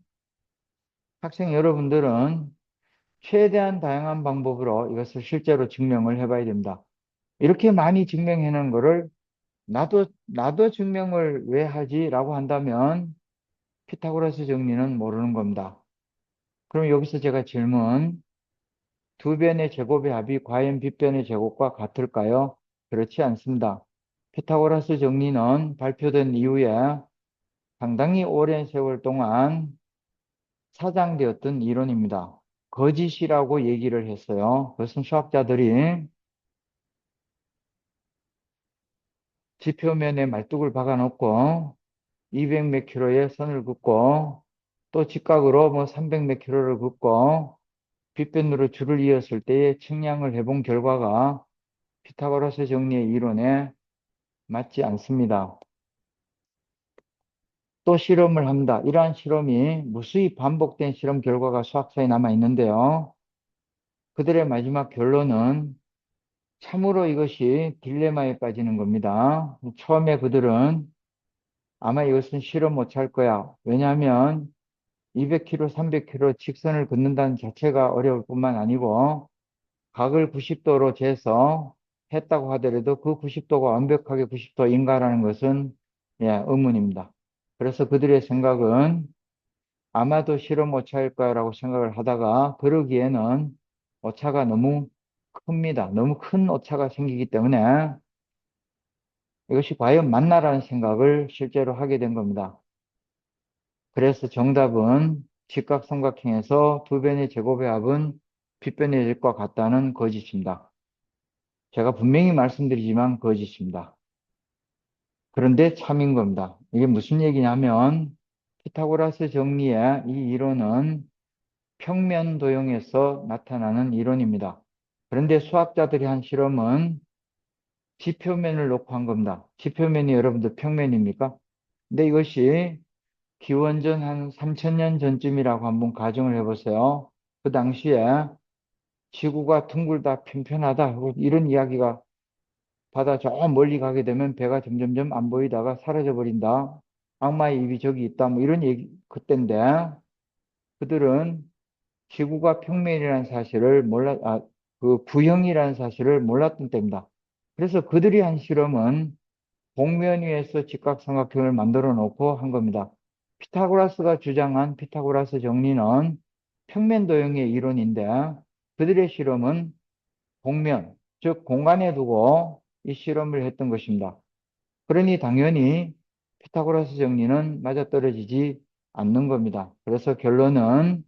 학생 여러분들은 최대한 다양한 방법으로 이것을 실제로 증명을 해봐야 됩니다. 이렇게 많이 증명해놓은 거를 나도 증명을 왜 하지? 라고 한다면 피타고라스 정리는 모르는 겁니다. 그럼 여기서 제가 질문, 두 변의 제곱의 합이 과연 빗변의 제곱과 같을까요? 그렇지 않습니다. 피타고라스 정리는 발표된 이후에 상당히 오랜 세월 동안 사장되었던 이론입니다. 거짓이라고 얘기를 했어요. 그것은 수학자들이 지표면에 말뚝을 박아놓고 200 몇 킬로의 선을 긋고 또 직각으로 뭐 300 몇 킬로를 긋고 빗변으로 줄을 이었을 때의 측량을 해본 결과가 피타고라스 정리의 이론에 맞지 않습니다. 또 실험을 합니다. 이러한 실험이 무수히 반복된 실험 결과가 수학서에 남아 있는데요. 그들의 마지막 결론은 참으로 이것이 딜레마에 빠지는 겁니다. 처음에 그들은 아마 이것은 실험 못할 거야. 왜냐하면 200km, 300km 직선을 긋는다는 자체가 어려울 뿐만 아니고 각을 90도로 재서 했다고 하더라도 그 90도가 완벽하게 90도인가라는 것은 의문입니다. 그래서 그들의 생각은 아마도 실험 오차일 거라고 생각을 하다가 그러기에는 오차가 너무 큽니다. 너무 큰 오차가 생기기 때문에 이것이 과연 맞나라는 생각을 실제로 하게 된 겁니다. 그래서 정답은 직각삼각형에서 두 변의 제곱의 합은 빗변의 제곱과 같다는 거짓입니다. 제가 분명히 말씀드리지만 거짓입니다. 그런데 참인 겁니다. 이게 무슨 얘기냐면 피타고라스 정리의 이 이론은 평면 도형에서 나타나는 이론입니다. 그런데 수학자들이 한 실험은 지표면을 놓고 한 겁니다. 지표면이 여러분들 평면입니까? 근데 이것이 기원전 한 3000년 전쯤이라고 한번 가정을 해보세요. 그 당시에 지구가 둥글다 편편하다 이런 이야기가 바다 저 멀리 가게 되면 배가 점점점 안 보이다가 사라져 버린다. 악마의 입이 저기 있다. 뭐 이런 얘기 그때인데 그들은 지구가 평면이라는 사실을 그 구형이라는 사실을 몰랐던 때입니다. 그래서 그들이 한 실험은 복면 위에서 직각삼각형을 만들어 놓고 한 겁니다. 피타고라스가 주장한 피타고라스 정리는 평면 도형의 이론인데 그들의 실험은 복면, 즉 공간에 두고 이 실험을 했던 것입니다. 그러니 당연히 피타고라스 정리는 맞아떨어지지 않는 겁니다. 그래서 결론은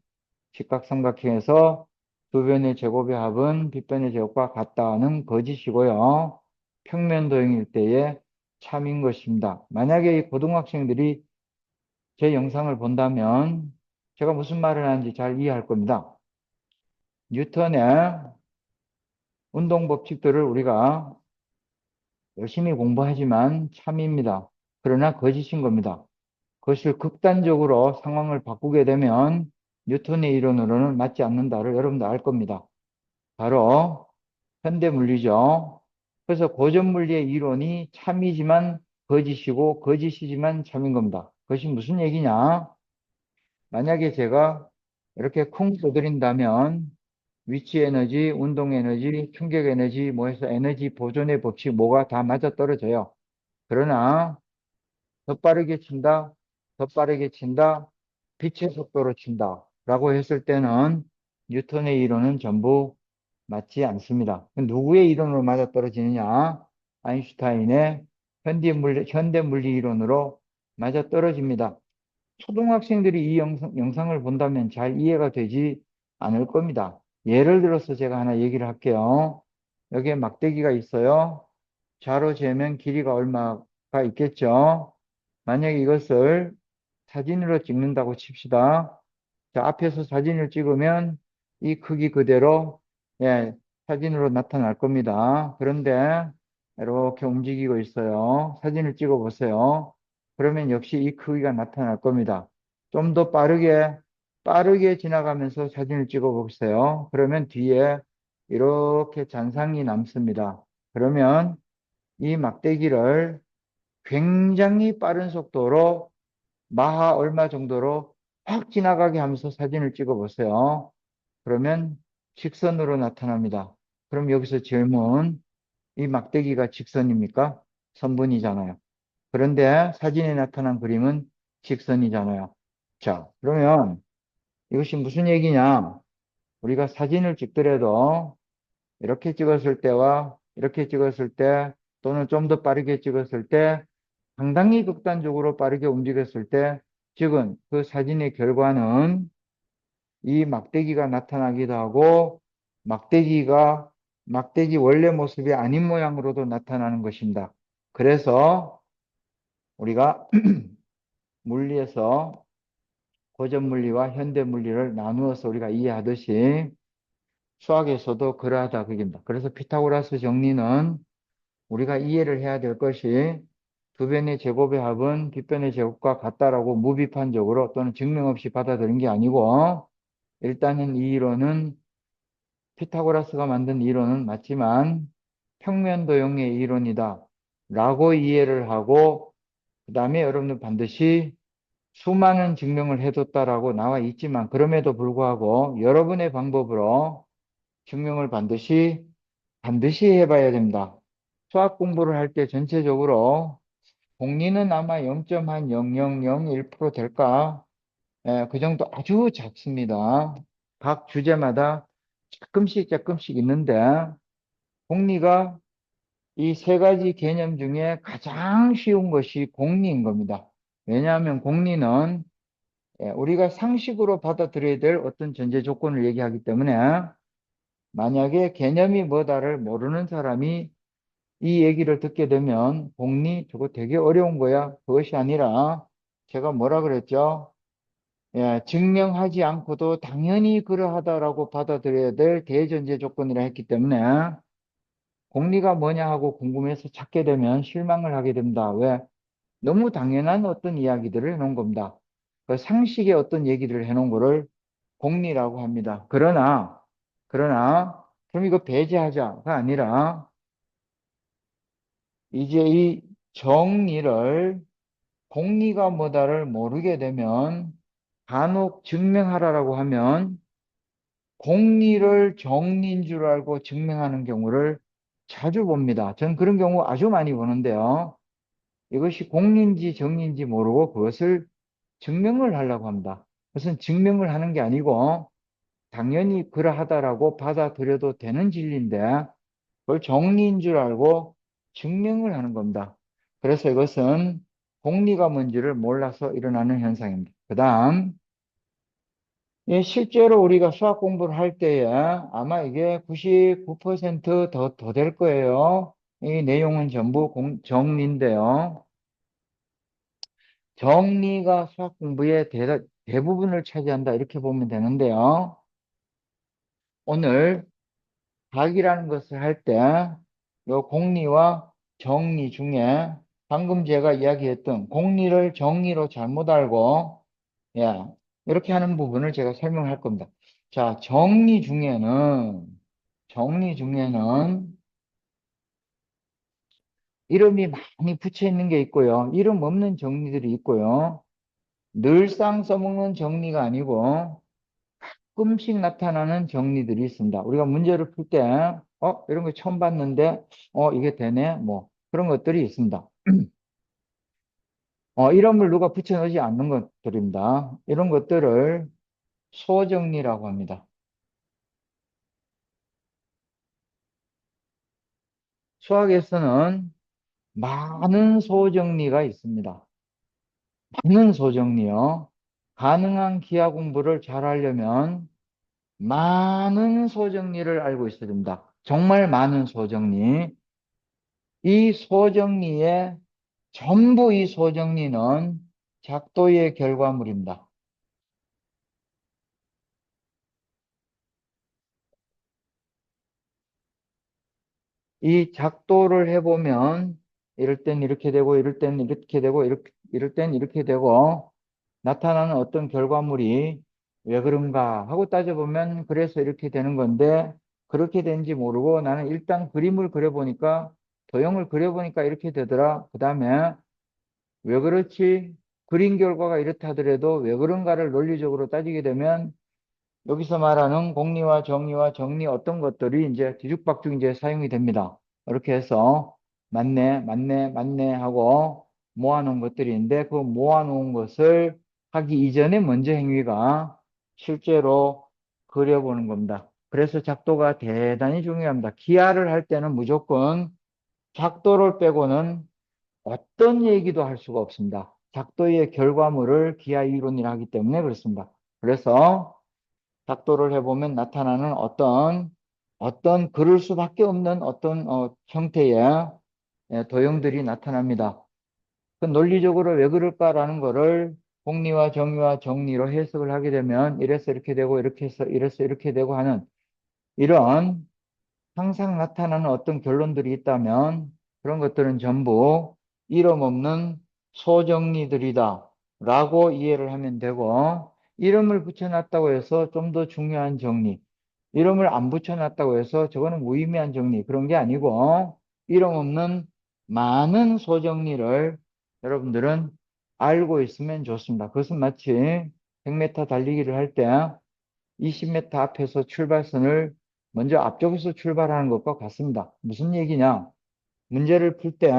직각삼각형에서 두 변의 제곱의 합은 빗변의 제곱과 같다는 거짓이고요. 평면 도형일 때의 참인 것입니다. 만약에 이 고등학생들이 제 영상을 본다면 제가 무슨 말을 하는지 잘 이해할 겁니다. 뉴턴의 운동 법칙들을 우리가 열심히 공부하지만 참입니다. 그러나 거짓인 겁니다. 그것을 극단적으로 상황을 바꾸게 되면 뉴턴의 이론으로는 맞지 않는다를 여러분도 알 겁니다. 바로 현대물리죠. 그래서 고전물리의 이론이 참이지만 거짓이고 거짓이지만 참인 겁니다. 그것이 무슨 얘기냐? 만약에 제가 이렇게 쿵 두드린다면 위치 에너지, 운동 에너지, 충격 에너지, 뭐 해서 에너지 보존의 법칙 뭐가 다 맞아떨어져요. 그러나 더 빠르게 친다, 더 빠르게 친다, 빛의 속도로 친다 라고 했을 때는 뉴턴의 이론은 전부 맞지 않습니다. 누구의 이론으로 맞아떨어지느냐? 아인슈타인의 현대물리 이론으로 맞아떨어집니다. 초등학생들이 이 영상을 본다면 잘 이해가 되지 않을 겁니다. 예를 들어서 제가 하나 얘기를 할게요. 여기에 막대기가 있어요. 좌로 재면 길이가 얼마가 있겠죠? 만약에 이것을 사진으로 찍는다고 칩시다. 자, 앞에서 사진을 찍으면 이 크기 그대로 예, 사진으로 나타날 겁니다. 그런데 이렇게 움직이고 있어요. 사진을 찍어 보세요. 그러면 역시 이 크기가 나타날 겁니다. 좀 더 빠르게 지나가면서 사진을 찍어 보세요. 그러면 뒤에 이렇게 잔상이 남습니다. 그러면 이 막대기를 굉장히 빠른 속도로 마하 얼마 정도로 확 지나가게 하면서 사진을 찍어 보세요. 그러면 직선으로 나타납니다. 그럼 여기서 질문, 이 막대기가 직선입니까? 선분이잖아요. 그런데 사진에 나타난 그림은 직선이잖아요. 자, 그러면 이것이 무슨 얘기냐? 우리가 사진을 찍더라도 이렇게 찍었을 때와 이렇게 찍었을 때 또는 좀 더 빠르게 찍었을 때 상당히 극단적으로 빠르게 움직였을 때 찍은 그 사진의 결과는 이 막대기가 나타나기도 하고 막대기 원래 모습이 아닌 모양으로도 나타나는 것입니다. 그래서 우리가 물리에서 고전 물리와 현대 물리를 나누어서 우리가 이해하듯이 수학에서도 그러하다 그겁니다. 그래서 피타고라스 정리는 우리가 이해를 해야 될 것이 두 변의 제곱의 합은 뒷변의 제곱과 같다라고 무비판적으로 또는 증명 없이 받아들인 게 아니고 일단은 이 이론은 피타고라스가 만든 이론은 맞지만 평면도형의 이론이다 라고 이해를 하고 그 다음에 여러분들 반드시 수많은 증명을 해뒀다라고 나와 있지만 그럼에도 불구하고 여러분의 방법으로 증명을 반드시 해봐야 됩니다. 수학 공부를 할 때 전체적으로 공리는 아마 0.0001% 될까? 예, 그 정도 아주 작습니다. 각 주제마다 조금씩 있는데 공리가 이 세 가지 개념 중에 가장 쉬운 것이 공리인 겁니다. 왜냐하면 공리는 우리가 상식으로 받아들여야 될 어떤 전제 조건을 얘기하기 때문에 만약에 개념이 뭐다를 모르는 사람이 이 얘기를 듣게 되면 공리 저거 되게 어려운 거야. 그것이 아니라 제가 뭐라 그랬죠? 예, 증명하지 않고도 당연히 그러하다라고 받아들여야 될 대전제 조건이라 했기 때문에 공리가 뭐냐 하고 궁금해서 찾게 되면 실망을 하게 됩니다. 왜? 너무 당연한 어떤 이야기들을 해놓은 겁니다. 그 상식의 어떤 얘기들을 해놓은 거를 공리라고 합니다. 그러나 그럼 이거 배제하자가 아니라 이제 이 정리를 공리가 뭐다를 모르게 되면 간혹 증명하라라고 하면 공리를 정리인 줄 알고 증명하는 경우를 자주 봅니다. 전 그런 경우 아주 많이 보는데요. 이것이 공리인지 정리인지 모르고 그것을 증명을 하려고 합니다. 그것은 증명을 하는 게 아니고 당연히 그러하다라고 받아들여도 되는 진리인데 그걸 정리인 줄 알고 증명을 하는 겁니다. 그래서 이것은 공리가 뭔지를 몰라서 일어나는 현상입니다. 그 다음 예, 실제로 우리가 수학 공부를 할 때에 아마 이게 99%더 될 거예요. 이 내용은 전부 정리인데요. 정리가 수학 공부의 대부분을 차지한다. 이렇게 보면 되는데요. 오늘 각이라는 것을 할 때, 요 공리와 정리 중에 방금 제가 이야기했던 공리를 정리로 잘못 알고, 예, 이렇게 하는 부분을 제가 설명할 겁니다. 자, 정리 중에는 이름이 많이 붙여 있는 게 있고요. 이름 없는 정리들이 있고요. 늘상 써먹는 정리가 아니고 가끔씩 나타나는 정리들이 있습니다. 우리가 문제를 풀 때, 이런 거 처음 봤는데, 이게 되네? 뭐, 그런 것들이 있습니다. 이름을 누가 붙여놓지 않는 것들입니다. 이런 것들을 소정리라고 합니다. 수학에서는 많은 소정리가 있습니다. 많은 소정리요. 가능한 기하 공부를 잘 하려면 많은 소정리를 알고 있어야 됩니다. 정말 많은 소정리. 이 소정리의 전부 이 소정리는 작도의 결과물입니다. 이 작도를 해보면 이럴 땐 이렇게 되고 이럴 땐 이렇게 되고 이럴 땐 이렇게 되고 나타나는 어떤 결과물이 왜 그런가 하고 따져보면 그래서 이렇게 되는 건데 그렇게 된지 모르고 나는 일단 그림을 그려보니까 도형을 그려보니까 이렇게 되더라. 그 다음에 왜 그렇지? 그린 결과가 이렇다 하더라도 왜 그런가를 논리적으로 따지게 되면 여기서 말하는 공리와 정리와 정리 어떤 것들이 이제 뒤죽박죽 이제 사용이 됩니다. 이렇게 해서 맞네, 맞네, 맞네 하고 모아놓은 것들인데 그 모아놓은 것을 하기 이전에 먼저 행위가 실제로 그려보는 겁니다. 그래서 작도가 대단히 중요합니다. 기하를 할 때는 무조건 작도를 빼고는 어떤 얘기도 할 수가 없습니다. 작도의 결과물을 기하 이론이라 하기 때문에 그렇습니다. 그래서 작도를 해보면 나타나는 어떤 그럴 수밖에 없는 어떤 형태의 도형들이 나타납니다. 그 논리적으로 왜 그럴까라는 거를 공리와 정의와 정리로 해석을 하게 되면 이래서 이렇게 되고 이렇게 해서 이래서 이렇게 되고 하는 이런 항상 나타나는 어떤 결론들이 있다면 그런 것들은 전부 이름 없는 소정리들이다 라고 이해를 하면 되고 이름을 붙여놨다고 해서 좀 더 중요한 정리 이름을 안 붙여놨다고 해서 저거는 무의미한 정리 그런 게 아니고 이름 없는 많은 소정리를 여러분들은 알고 있으면 좋습니다. 그것은 마치 100m 달리기를 할때 20m 앞에서 출발선을 먼저 앞쪽에서 출발하는 것과 같습니다. 무슨 얘기냐? 문제를 풀 때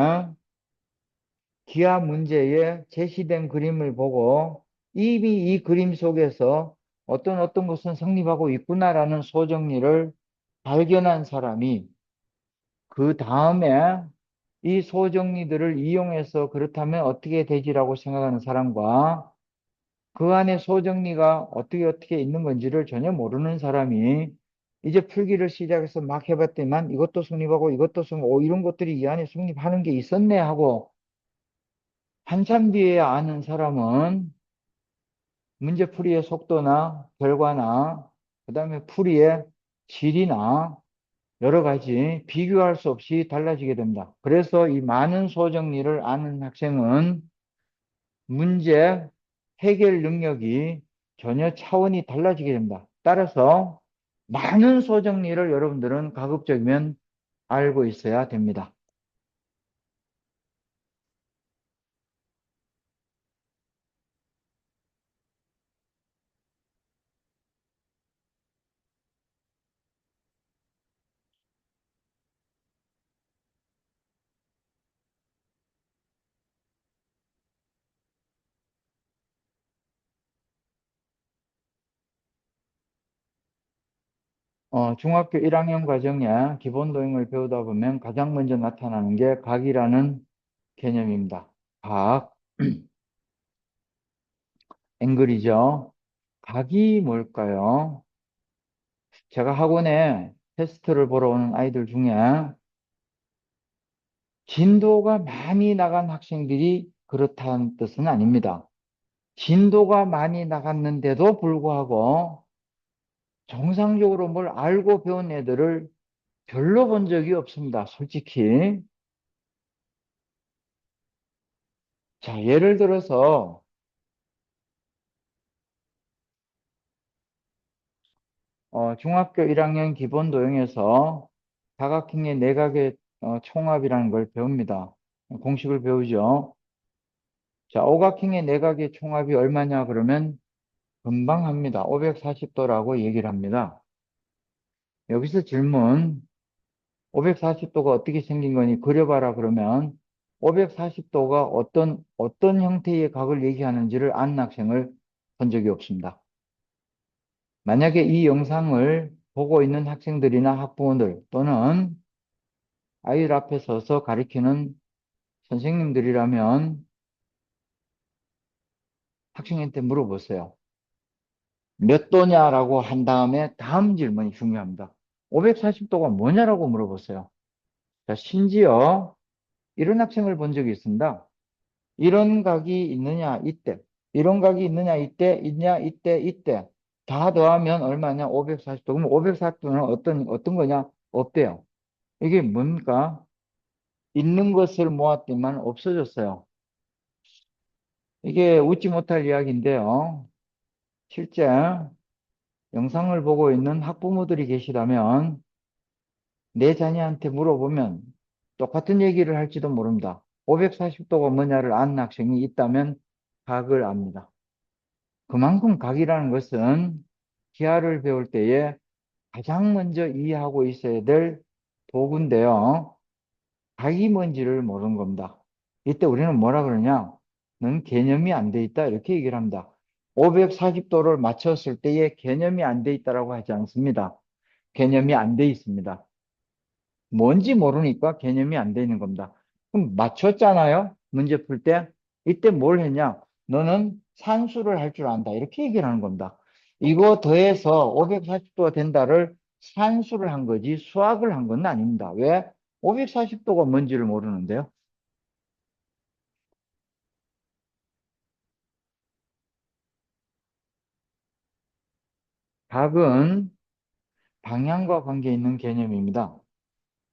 기하 문제에 제시된 그림을 보고 이미 이 그림 속에서 어떤 것은 성립하고 있구나라는 소정리를 발견한 사람이 그 다음에 이 소정리들을 이용해서 그렇다면 어떻게 되지라고 생각하는 사람과 그 안에 소정리가 어떻게 있는 건지를 전혀 모르는 사람이 이제 풀기를 시작해서 막 해봤더니만 이것도 성립하고 이것도 성립하고 이런 것들이 이 안에 성립하는 게 있었네 하고 한참 뒤에 아는 사람은 문제풀이의 속도나 결과나 그 다음에 풀이의 질이나 여러 가지 비교할 수 없이 달라지게 됩니다. 그래서 이 많은 소정리를 아는 학생은 문제 해결 능력이 전혀 차원이 달라지게 됩니다. 따라서 많은 소정리를 여러분들은 가급적이면 알고 있어야 됩니다. 중학교 1학년 과정에 기본 도형을 배우다 보면 가장 먼저 나타나는 게 각이라는 개념입니다. 각, 앵글이죠. 각이 뭘까요? 제가 학원에 테스트를 보러 오는 아이들 중에 진도가 많이 나간 학생들이 그렇다는 뜻은 아닙니다. 진도가 많이 나갔는데도 불구하고 정상적으로 뭘 알고 배운 애들을 별로 본 적이 없습니다. 솔직히. 자, 예를 들어서 중학교 1학년 기본 도형에서 사각형의 내각의 총합이라는 걸 배웁니다. 공식을 배우죠. 자, 오각형의 내각의 총합이 얼마냐 그러면 금방 합니다. 540도라고 얘기를 합니다. 여기서 질문, 540도가 어떻게 생긴 거니 그려봐라 그러면 540도가 어떤 형태의 각을 얘기하는지를 아는 학생을 본 적이 없습니다. 만약에 이 영상을 보고 있는 학생들이나 학부모들 또는 아이들 앞에 서서 가르치는 선생님들이라면 학생한테 물어보세요. 몇 도냐라고 한 다음에 다음 질문이 중요합니다. 540도가 뭐냐라고 물어보세요. 자, 심지어 이런 학생을 본 적이 있습니다. 이런 각이 있느냐, 이때. 이런 각이 있느냐, 이때, 있냐, 이때, 이때. 다 더하면 얼마냐? 540도. 그럼 540도는 어떤 거냐? 없대요. 이게 뭡니까? 있는 것을 모았더만 없어졌어요. 이게 웃지 못할 이야기인데요. 실제 영상을 보고 있는 학부모들이 계시다면 내 자녀한테 물어보면 똑같은 얘기를 할지도 모릅니다. 540도가 뭐냐를 아는 학생이 있다면 각을 압니다. 그만큼 각이라는 것은 기하를 배울 때에 가장 먼저 이해하고 있어야 될 도구인데요. 각이 뭔지를 모르는 겁니다. 이때 우리는 뭐라 그러냐? 넌 개념이 안 돼 있다. 이렇게 얘기를 합니다. 540도를 맞췄을 때에 개념이 안 돼 있다라고 하지 않습니다. 개념이 안 돼 있습니다. 뭔지 모르니까 개념이 안 돼 있는 겁니다. 그럼 맞췄잖아요? 문제 풀 때. 이때 뭘 했냐? 너는 산수를 할 줄 안다. 이렇게 얘기를 하는 겁니다. 이거 더해서 540도가 된다를 산수를 한 거지 수학을 한 건 아닙니다. 왜? 540도가 뭔지를 모르는데요. 각은 방향과 관계 있는 개념입니다.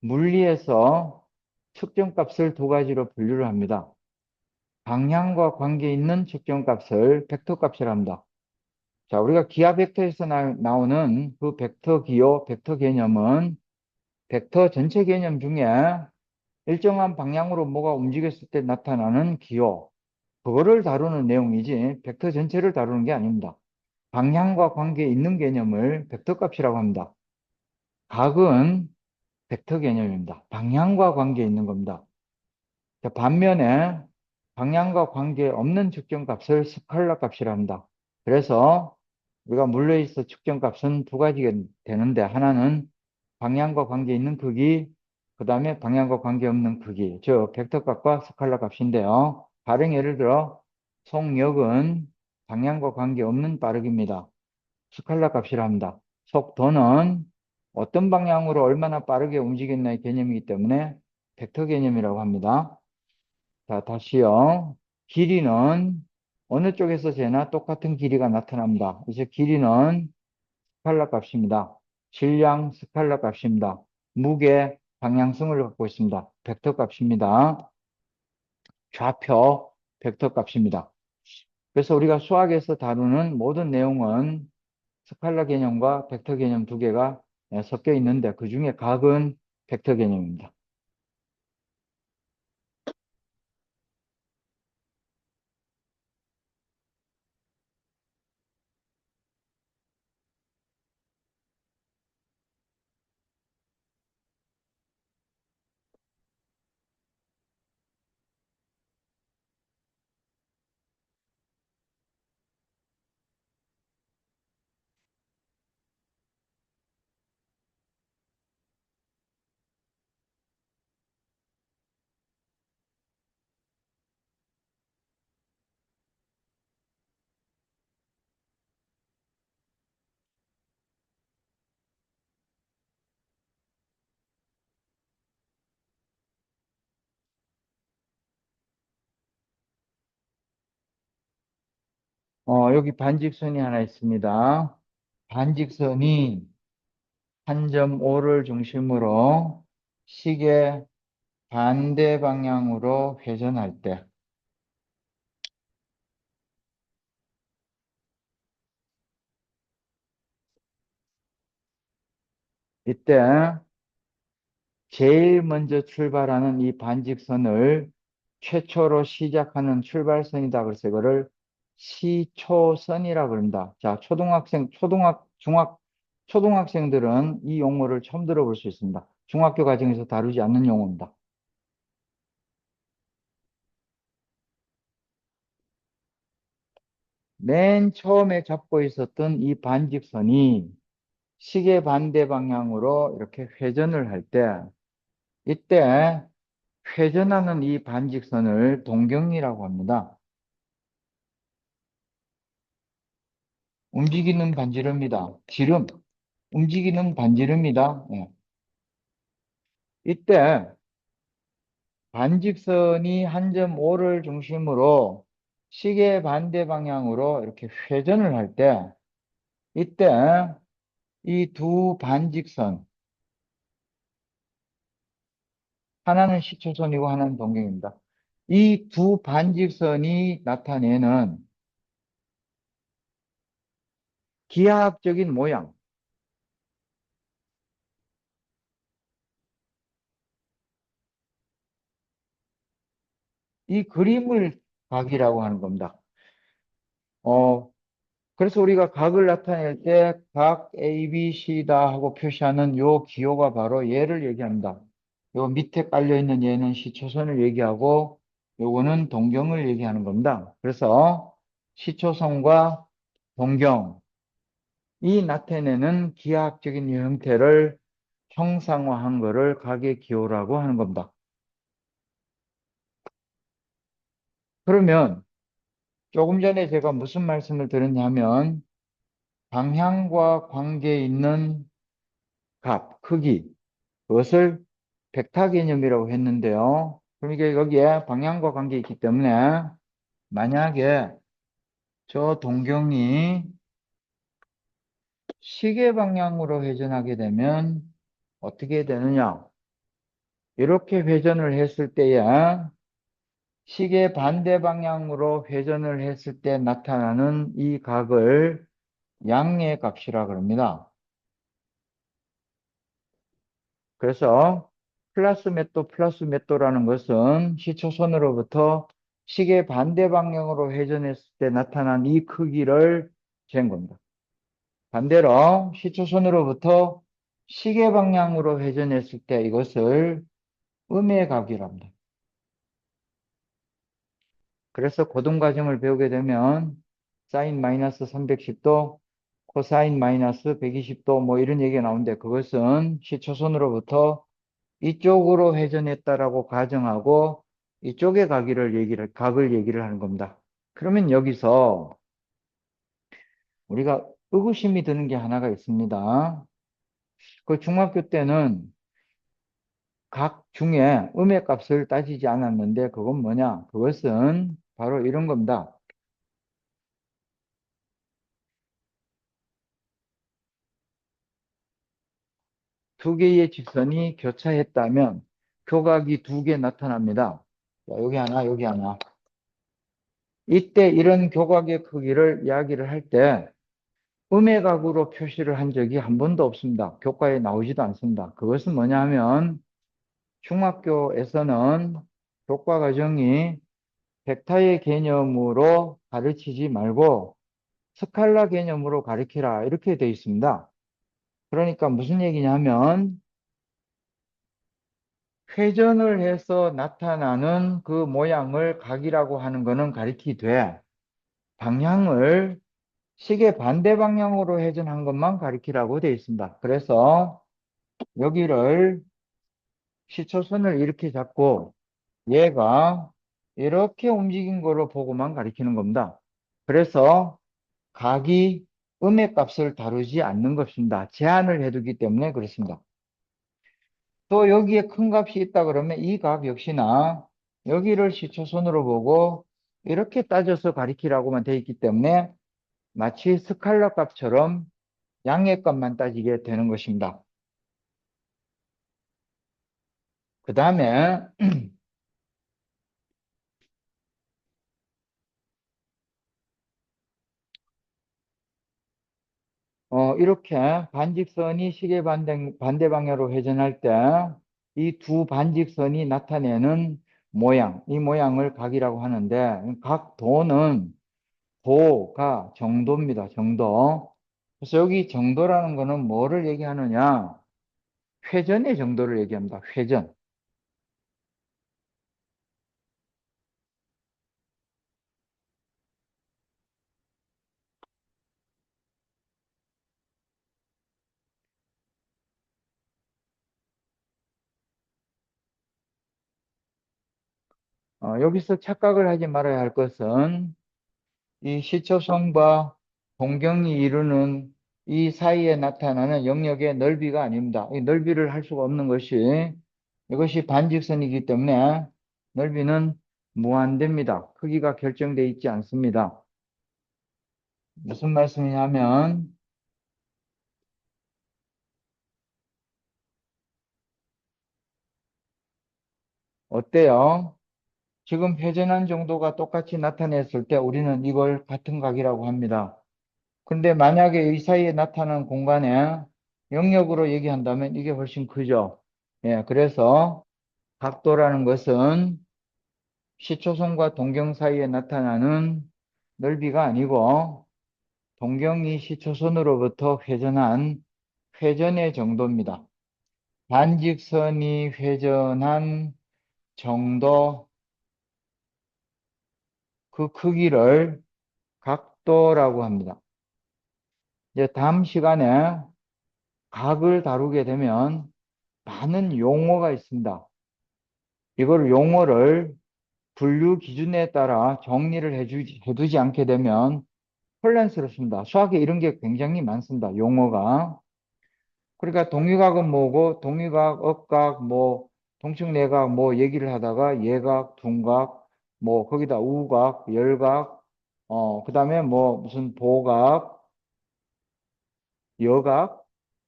물리에서 측정값을 두 가지로 분류를 합니다. 방향과 관계 있는 측정값을 벡터값이라 합니다. 자, 우리가 기하 벡터에서 나오는 그 벡터 기호, 벡터 개념은 벡터 전체 개념 중에 일정한 방향으로 뭐가 움직였을 때 나타나는 기호, 그거를 다루는 내용이지 벡터 전체를 다루는 게 아닙니다. 방향과 관계 있는 개념을 벡터 값이라고 합니다. 각은 벡터 개념입니다. 방향과 관계 있는 겁니다. 자, 반면에 방향과 관계 없는 측정값을 스칼라 값이라 합니다. 그래서 우리가 물리에서 측정값은 두 가지가 되는데 하나는 방향과 관계 있는 크기, 그 다음에 방향과 관계 없는 크기, 즉 벡터 값과 스칼라 값인데요. 가령 예를 들어 속력은 방향과 관계 없는 빠르기입니다. 스칼라 값이라 합니다. 속도는 어떤 방향으로 얼마나 빠르게 움직였나의 개념이기 때문에 벡터 개념이라고 합니다. 자, 다시요. 길이는 어느 쪽에서 재나 똑같은 길이가 나타납니다. 그래서 길이는 스칼라 값입니다. 질량 스칼라 값입니다. 무게 방향성을 갖고 있습니다. 벡터 값입니다. 좌표 벡터 값입니다. 그래서 우리가 수학에서 다루는 모든 내용은 스칼라 개념과 벡터 개념 두 개가 섞여 있는데 그 중에 각은 벡터 개념입니다. 여기 반직선이 하나 있습니다. 반직선이 한 점 O를 중심으로 시계 반대 방향으로 회전할 때 이때 제일 먼저 출발하는 이 반직선을 최초로 시작하는 출발선이다. 그래서 이거를 시초선이라고 그럽니다. 자, 초등학생들은 이 용어를 처음 들어볼 수 있습니다. 중학교 과정에서 다루지 않는 용어입니다. 맨 처음에 잡고 있었던 이 반직선이 시계 반대 방향으로 이렇게 회전을 할 때, 이때 회전하는 이 반직선을 동경이라고 합니다. 움직이는 반지름이다. 지름, 움직이는 반지름이다. 예. 이때 반직선이 한 점 O를 중심으로 시계 반대 방향으로 이렇게 회전을 할 때, 이때 이 두 반직선, 하나는 시초선이고 하나는 동경입니다. 이 두 반직선이 나타내는 기하학적인 모양, 이 그림을 각이라고 하는 겁니다. 어, 그래서 우리가 각을 나타낼 때 각 A, B, C다 하고 표시하는 요 기호가 바로 얘를 얘기합니다. 요 밑에 깔려 있는 얘는 시초선을 얘기하고 요거는 동경을 얘기하는 겁니다. 그래서 시초선과 동경, 이 나타내는 기하학적인 형태를 형상화한 거를 각의 기호라고 하는 겁니다. 그러면 조금 전에 제가 무슨 말씀을 드렸냐면 방향과 관계 있는 값, 크기, 그것을 벡터 개념이라고 했는데요. 그러니까 여기에 방향과 관계 있기 때문에 만약에 저 동경이 시계 방향으로 회전하게 되면 어떻게 되느냐? 이렇게 회전을 했을 때에 시계 반대 방향으로 회전을 했을 때 나타나는 이 각을 양의 값이라 그럽니다. 그래서 플러스 몇 도라는 것은 시초선으로부터 시계 반대 방향으로 회전했을 때 나타난 이 크기를 재는 겁니다. 반대로 시초선으로부터 시계 방향으로 회전했을 때 이것을 음의 각이랍니다. 그래서 고등과정을 배우게 되면 사인 마이너스 310도, 코사인 마이너스 120도 뭐 이런 얘기가 나오는데 그것은 시초선으로부터 이쪽으로 회전했다라고 가정하고 이쪽에 각을 얘기를 하는 겁니다. 그러면 여기서 우리가 의구심이 드는 게 하나가 있습니다. 그 중학교 때는 각 중에 음의 값을 따지지 않았는데 그건 뭐냐? 그것은 바로 이런 겁니다. 두 개의 직선이 교차했다면 교각이 두 개 나타납니다. 자, 여기 하나, 여기 하나. 이때 이런 교각의 크기를 이야기를 할 때 음의 각으로 표시를 한 적이 한 번도 없습니다. 교과에 나오지도 않습니다. 그것은 뭐냐 하면 중학교에서는 교과 과정이 벡터의 개념으로 가르치지 말고 스칼라 개념으로 가르치라 이렇게 되어 있습니다. 그러니까 무슨 얘기냐면 회전을 해서 나타나는 그 모양을 각이라고 하는 것은 가리키되 방향을 시계 반대 방향으로 회전한 것만 가리키라고 되어 있습니다. 그래서 여기를 시초선을 이렇게 잡고 얘가 이렇게 움직인 거로 보고만 가리키는 겁니다. 그래서 각이 음의 값을 다루지 않는 것입니다. 제한을 해두기 때문에 그렇습니다. 또 여기에 큰 값이 있다 그러면 이 값 역시나 여기를 시초선으로 보고 이렇게 따져서 가리키라고만 되어 있기 때문에 마치 스칼라 값처럼 양의 값만 따지게 되는 것입니다. 그 다음에 이렇게 반직선이 시계 반대 방향으로 회전할 때 이 두 반직선이 나타내는 모양, 이 모양을 각이라고 하는데 각 도는 도가 정도입니다. 정도. 그래서 여기 정도라는 거는 뭐를 얘기하느냐? 회전의 정도를 얘기합니다. 회전. 여기서 착각을 하지 말아야 할 것은 이 시초선과 동경이 이루는 이 사이에 나타나는 영역의 넓이가 아닙니다. 이 넓이를 할 수가 없는 것이 이것이 반직선이기 때문에 넓이는 무한대입니다. 크기가 결정되어 있지 않습니다. 무슨 말씀이냐면 어때요? 지금 회전한 정도가 똑같이 나타냈을 때 우리는 이걸 같은 각이라고 합니다. 근데 만약에 이 사이에 나타나는 공간에 영역으로 얘기한다면 이게 훨씬 크죠. 예, 그래서 각도라는 것은 시초선과 동경 사이에 나타나는 넓이가 아니고 동경이 시초선으로부터 회전한 회전의 정도입니다. 반직선이 회전한 정도 그 크기를 각도라고 합니다. 이제 다음 시간에 각을 다루게 되면 많은 용어가 있습니다. 이걸 용어를 분류 기준에 따라 정리를 해두지 않게 되면 혼란스럽습니다. 수학에 이런 게 굉장히 많습니다. 용어가. 그러니까 동위각은 뭐고, 동위각, 억각, 뭐, 동측내각, 뭐, 얘기를 하다가 예각, 둔각, 뭐, 거기다 우각, 열각, 그 다음에 뭐, 무슨 보각, 여각,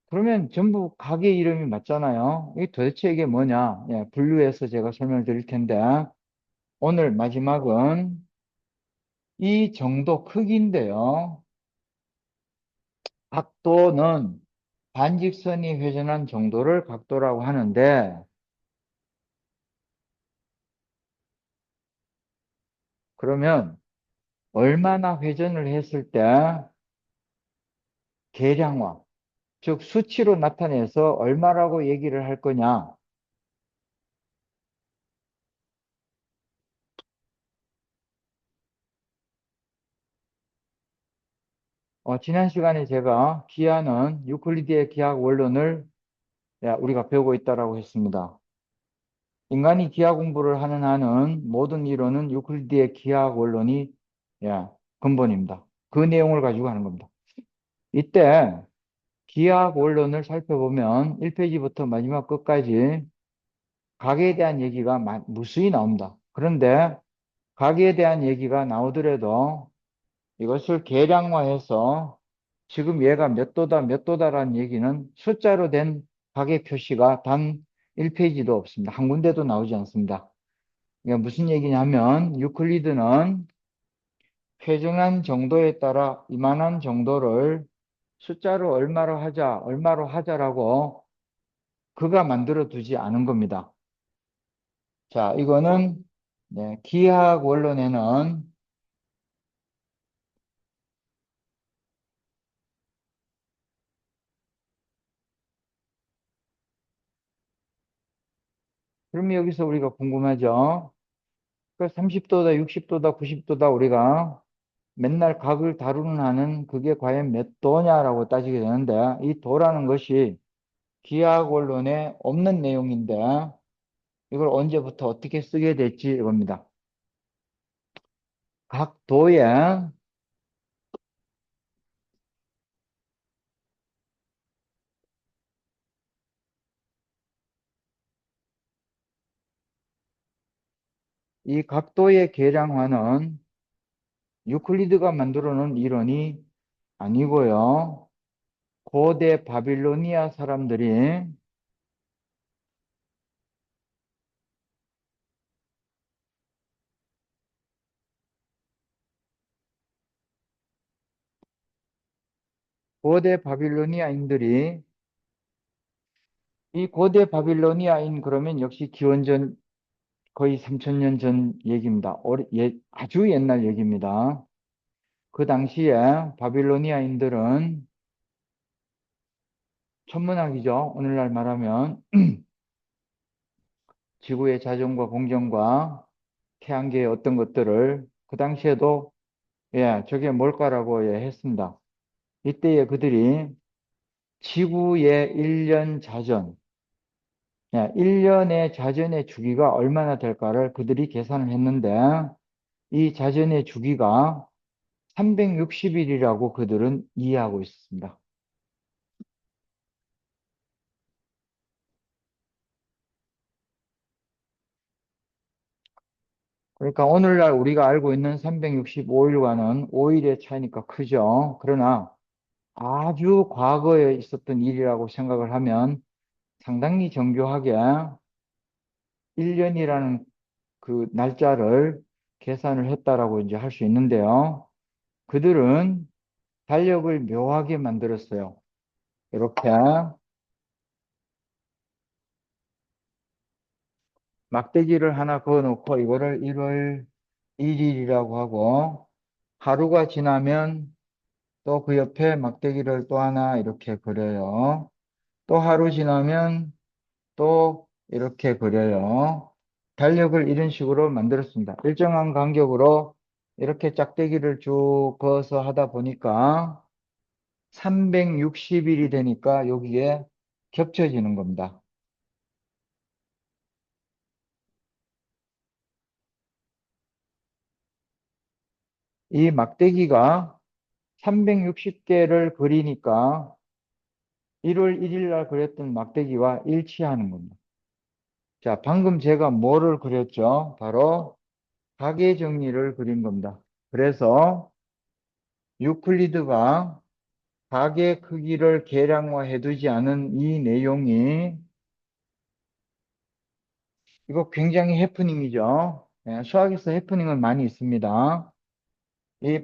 그러면 전부 각의 이름이 맞잖아요. 이게 도대체 이게 뭐냐? 예, 분류해서 제가 설명을 드릴 텐데, 오늘 마지막은 이 정도 크기인데요. 각도는 반직선이 회전한 정도를 각도라고 하는데, 그러면 얼마나 회전을 했을 때 계량화, 즉 수치로 나타내서 얼마라고 얘기를 할 거냐? 지난 시간에 제가 기하는 유클리드의 기하 원론을 우리가 배우고 있다라고 했습니다. 인간이 기하 공부를 하는 한은 모든 이론은 유클리드의 기하 원론이 근본입니다. 그 내용을 가지고 하는 겁니다. 이때 기하 원론을 살펴보면 1페이지부터 마지막 끝까지 각에 대한 얘기가 무수히 나옵니다. 그런데 각에 대한 얘기가 나오더라도 이것을 계량화해서 지금 얘가 몇 도다 몇 도다라는 얘기는 숫자로 된 각의 표시가 단 1페이지도 없습니다. 한 군데도 나오지 않습니다. 이게 무슨 얘기냐면 유클리드는 회전한 정도에 따라 이만한 정도를 숫자로 얼마로 하자라고 그가 만들어 두지 않은 겁니다. 자, 이거는 기하학 원론에는 그럼 여기서 우리가 궁금하죠? 그 30도다, 60도다, 90도다 우리가 맨날 각을 다루는 한은 그게 과연 몇 도냐라고 따지게 되는데 이 도라는 것이 기하학 원론에 없는 내용인데 이걸 언제부터 어떻게 쓰게 됐지 이겁니다. 각 도에 이 각도의 계량화는 유클리드가 만들어 놓은 이론이 아니고요. 고대 바빌로니아 사람들이 고대 바빌로니아인들이 이 고대 바빌로니아인 그러면 역시 기원전 거의 3000년 전 얘기입니다. 아주 옛날 얘기입니다. 그 당시에 바빌로니아인들은 천문학이죠. 오늘날 말하면 지구의 자전과 공전과 태양계의 어떤 것들을 그 당시에도 저게 뭘까라고 했습니다. 이때에 그들이 지구의 1년 자전, 1년의 자전의 주기가 얼마나 될까를 그들이 계산을 했는데 이 자전의 주기가 360일이라고 그들은 이해하고 있습니다. 그러니까 오늘날 우리가 알고 있는 365일과는 5일의 차이니까 크죠. 그러나 아주 과거에 있었던 일이라고 생각을 하면 상당히 정교하게 1년이라는 그 날짜를 계산을 했다라고 이제 할 수 있는데요. 그들은 달력을 묘하게 만들었어요. 이렇게 막대기를 하나 그어 놓고 이거를 1월 1일이라고 하고 하루가 지나면 또 그 옆에 막대기를 또 하나 이렇게 그려요. 또 하루 지나면 또 이렇게 그려요. 달력을 이런 식으로 만들었습니다. 일정한 간격으로 이렇게 짝대기를 쭉 그어서 하다 보니까 360일이 되니까 여기에 겹쳐지는 겁니다. 이 막대기가 360개를 그리니까 1월 1일 날 그렸던 막대기와 일치하는 겁니다. 자, 방금 제가 뭐를 그렸죠? 바로 가계 정리를 그린 겁니다. 그래서 유클리드가 가계 크기를 계량화해 두지 않은 이 내용이 이거 굉장히 해프닝이죠. 수학에서 해프닝은 많이 있습니다. 이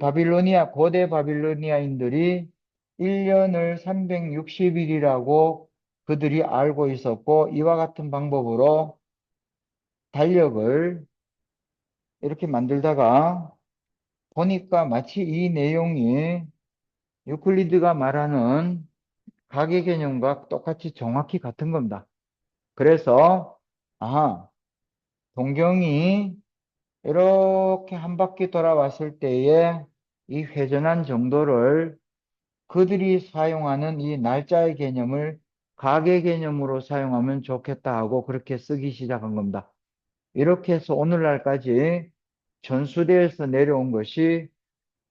고대 바빌로니아인들이 1년을 360일이라고 그들이 알고 있었고 이와 같은 방법으로 달력을 이렇게 만들다가 보니까 마치 이 내용이 유클리드가 말하는 가계 개념과 똑같이 정확히 같은 겁니다. 그래서 아하, 동경이 이렇게 한 바퀴 돌아왔을 때에 이 회전한 정도를 그들이 사용하는 이 날짜의 개념을 가계 개념으로 사용하면 좋겠다 하고 그렇게 쓰기 시작한 겁니다. 이렇게 해서 오늘날까지 전수대에서 내려온 것이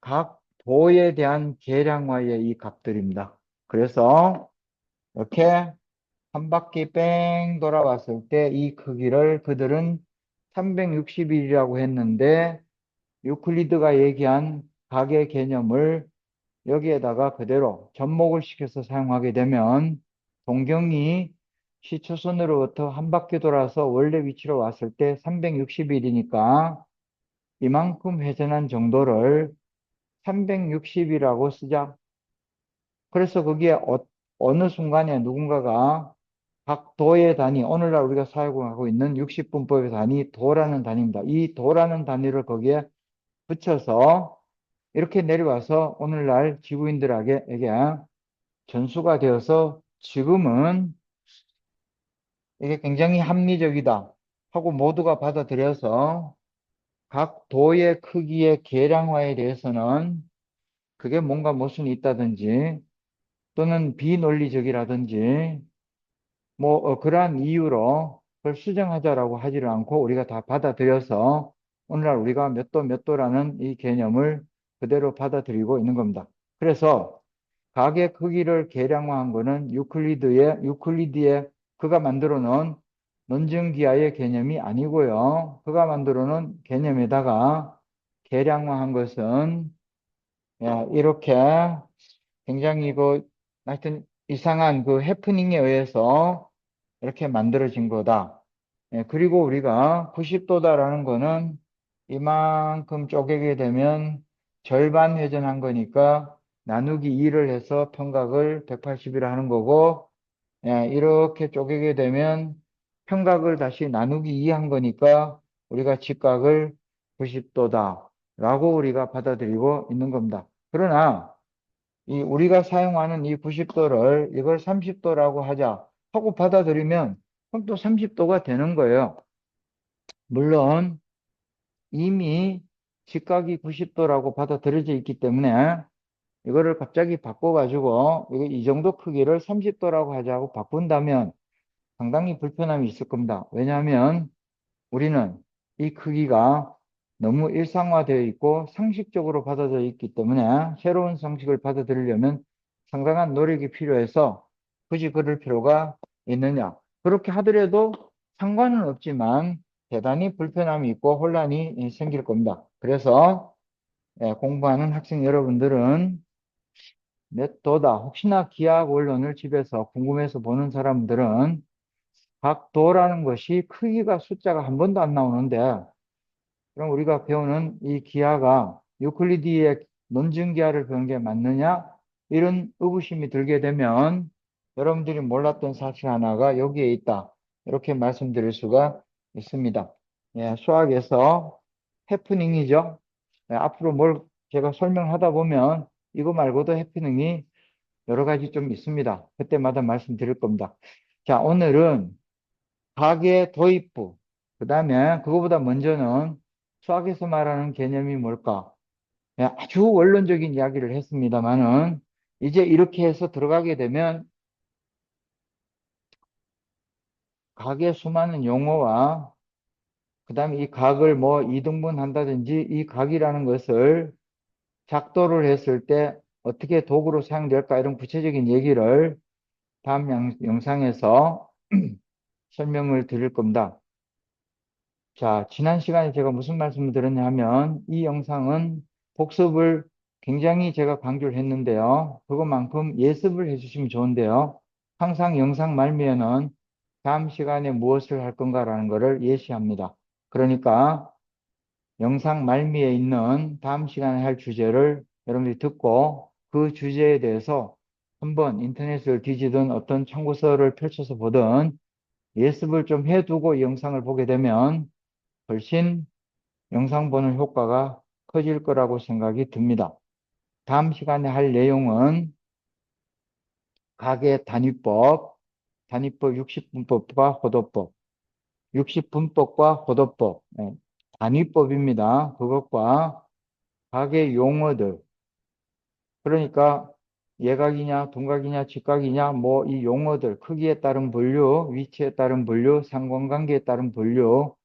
각 도에 대한 계량화의 이 값들입니다. 그래서 이렇게 한 바퀴 뺑 돌아왔을 때 이 크기를 그들은 360일이라고 했는데 유클리드가 얘기한 가계 개념을 여기에다가 그대로 접목을 시켜서 사용하게 되면 동경이 시초선으로부터 한 바퀴 돌아서 원래 위치로 왔을 때 360일이니까 이만큼 회전한 정도를 360이라고 쓰자. 그래서 거기에 어느 순간에 누군가가 각 도의 단위, 오늘날 우리가 사용하고 있는 60분법의 단위, 도라는 단위입니다. 이 도라는 단위를 거기에 붙여서 이렇게 내려와서 오늘날 지구인들에게 전수가 되어서 지금은 이게 굉장히 합리적이다 하고 모두가 받아들여서 각 도의 크기의 계량화에 대해서는 그게 뭔가 모순이 있다든지 또는 비논리적이라든지 뭐 그러한 이유로 그걸 수정하자라고 하지를 않고 우리가 다 받아들여서 오늘날 우리가 몇 도 몇 도라는 이 개념을 그대로 받아들이고 있는 겁니다. 그래서 가계 크기를 계량화한 거는 유클리드의 그가 만들어 놓은 논증기하의 개념이 아니고요. 그가 만들어 놓은 개념에다가 계량화한 것은 이렇게 굉장히 하여튼 이상한 그 해프닝에 의해서 이렇게 만들어진 거다. 그리고 우리가 90도다라는 거는 이만큼 쪼개게 되면 절반 회전한 거니까 나누기 2를 해서 평각을 180이라 하는 거고, 이렇게 쪼개게 되면 평각을 다시 나누기 2 한 거니까 우리가 직각을 90도다 라고 우리가 받아들이고 있는 겁니다. 그러나 이 우리가 사용하는 이 90도를 이걸 30도라고 하자 하고 받아들이면 그럼 또 30도가 되는 거예요. 물론 이미 직각이 90도라고 받아들여져 있기 때문에 이거를 갑자기 바꿔가지고 이 정도 크기를 30도라고 하자고 바꾼다면 상당히 불편함이 있을 겁니다. 왜냐하면 우리는 이 크기가 너무 일상화되어 있고 상식적으로 받아들여 있기 때문에 새로운 상식을 받아들이려면 상당한 노력이 필요해서 굳이 그럴 필요가 있느냐. 그렇게 하더라도 상관은 없지만 대단히 불편함이 있고 혼란이 생길 겁니다. 그래서 공부하는 학생 여러분들은 몇 도다 혹시나 기하학 원론을 집에서 궁금해서 보는 사람들은 각 도라는 것이 크기가 숫자가 한 번도 안 나오는데 그럼 우리가 배우는 이 기하가 유클리드의 논증기하를 배운 게 맞느냐? 이런 의구심이 들게 되면 여러분들이 몰랐던 사실 하나가 여기에 있다. 이렇게 말씀드릴 수가 있습니다. 예, 수학에서 해프닝이죠. 예, 앞으로 뭘 제가 설명하다 보면 이거 말고도 해프닝이 여러 가지 좀 있습니다. 그때마다 말씀드릴 겁니다. 자, 오늘은 가계 도입부, 그 다음에 그거보다 먼저는 수학에서 말하는 개념이 뭘까? 예, 아주 원론적인 이야기를 했습니다만은 이제 이렇게 해서 들어가게 되면 각의 수많은 용어와 그 다음에 이 각을 뭐 이등분 한다든지 이 각이라는 것을 작도를 했을 때 어떻게 도구로 사용될까 이런 구체적인 얘기를 다음 영상에서 설명을 드릴 겁니다. 자, 지난 시간에 제가 무슨 말씀을 드렸냐 하면 이 영상은 복습을 굉장히 제가 강조를 했는데요. 그것만큼 예습을 해주시면 좋은데요. 항상 영상 말미에는 다음 시간에 무엇을 할 건가라는 것을 예시합니다. 그러니까 영상 말미에 있는 다음 시간에 할 주제를 여러분들이 듣고 그 주제에 대해서 한번 인터넷을 뒤지든 어떤 참고서를 펼쳐서 보든 예습을 좀 해두고 이 영상을 보게 되면 훨씬 영상 보는 효과가 커질 거라고 생각이 듭니다. 다음 시간에 할 내용은 가계 단위법, 단위법 60분법과 호도법, 60분법과 호도법, 단위법입니다. 그것과 가계 용어들, 그러니까 예각이냐, 동각이냐, 직각이냐, 뭐 이 용어들, 크기에 따른 분류, 위치에 따른 분류, 상관관계에 따른 분류,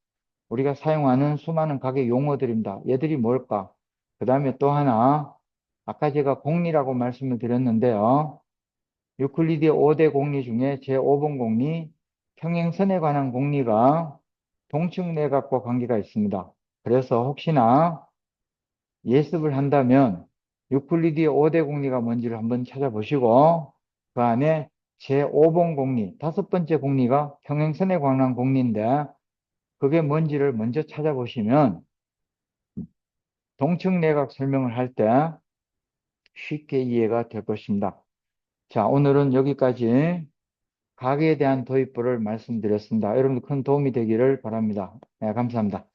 우리가 사용하는 수많은 가게 용어들입니다. 얘들이 뭘까? 그 다음에 또 하나, 아까 제가 공리라고 말씀을 드렸는데요. 유클리드의 5대 공리 중에 제5번 공리, 평행선에 관한 공리가 동측내각과 관계가 있습니다. 그래서 혹시나 예습을 한다면 유클리드의 5대 공리가 뭔지를 한번 찾아보시고 그 안에 제5번 공리, 다섯 번째 공리가 평행선에 관한 공리인데 그게 뭔지를 먼저 찾아보시면 동측내각 설명을 할 때 쉽게 이해가 될 것입니다. 자, 오늘은 여기까지 가계에 대한 도입부를 말씀드렸습니다. 여러분들 큰 도움이 되기를 바랍니다. 네, 감사합니다.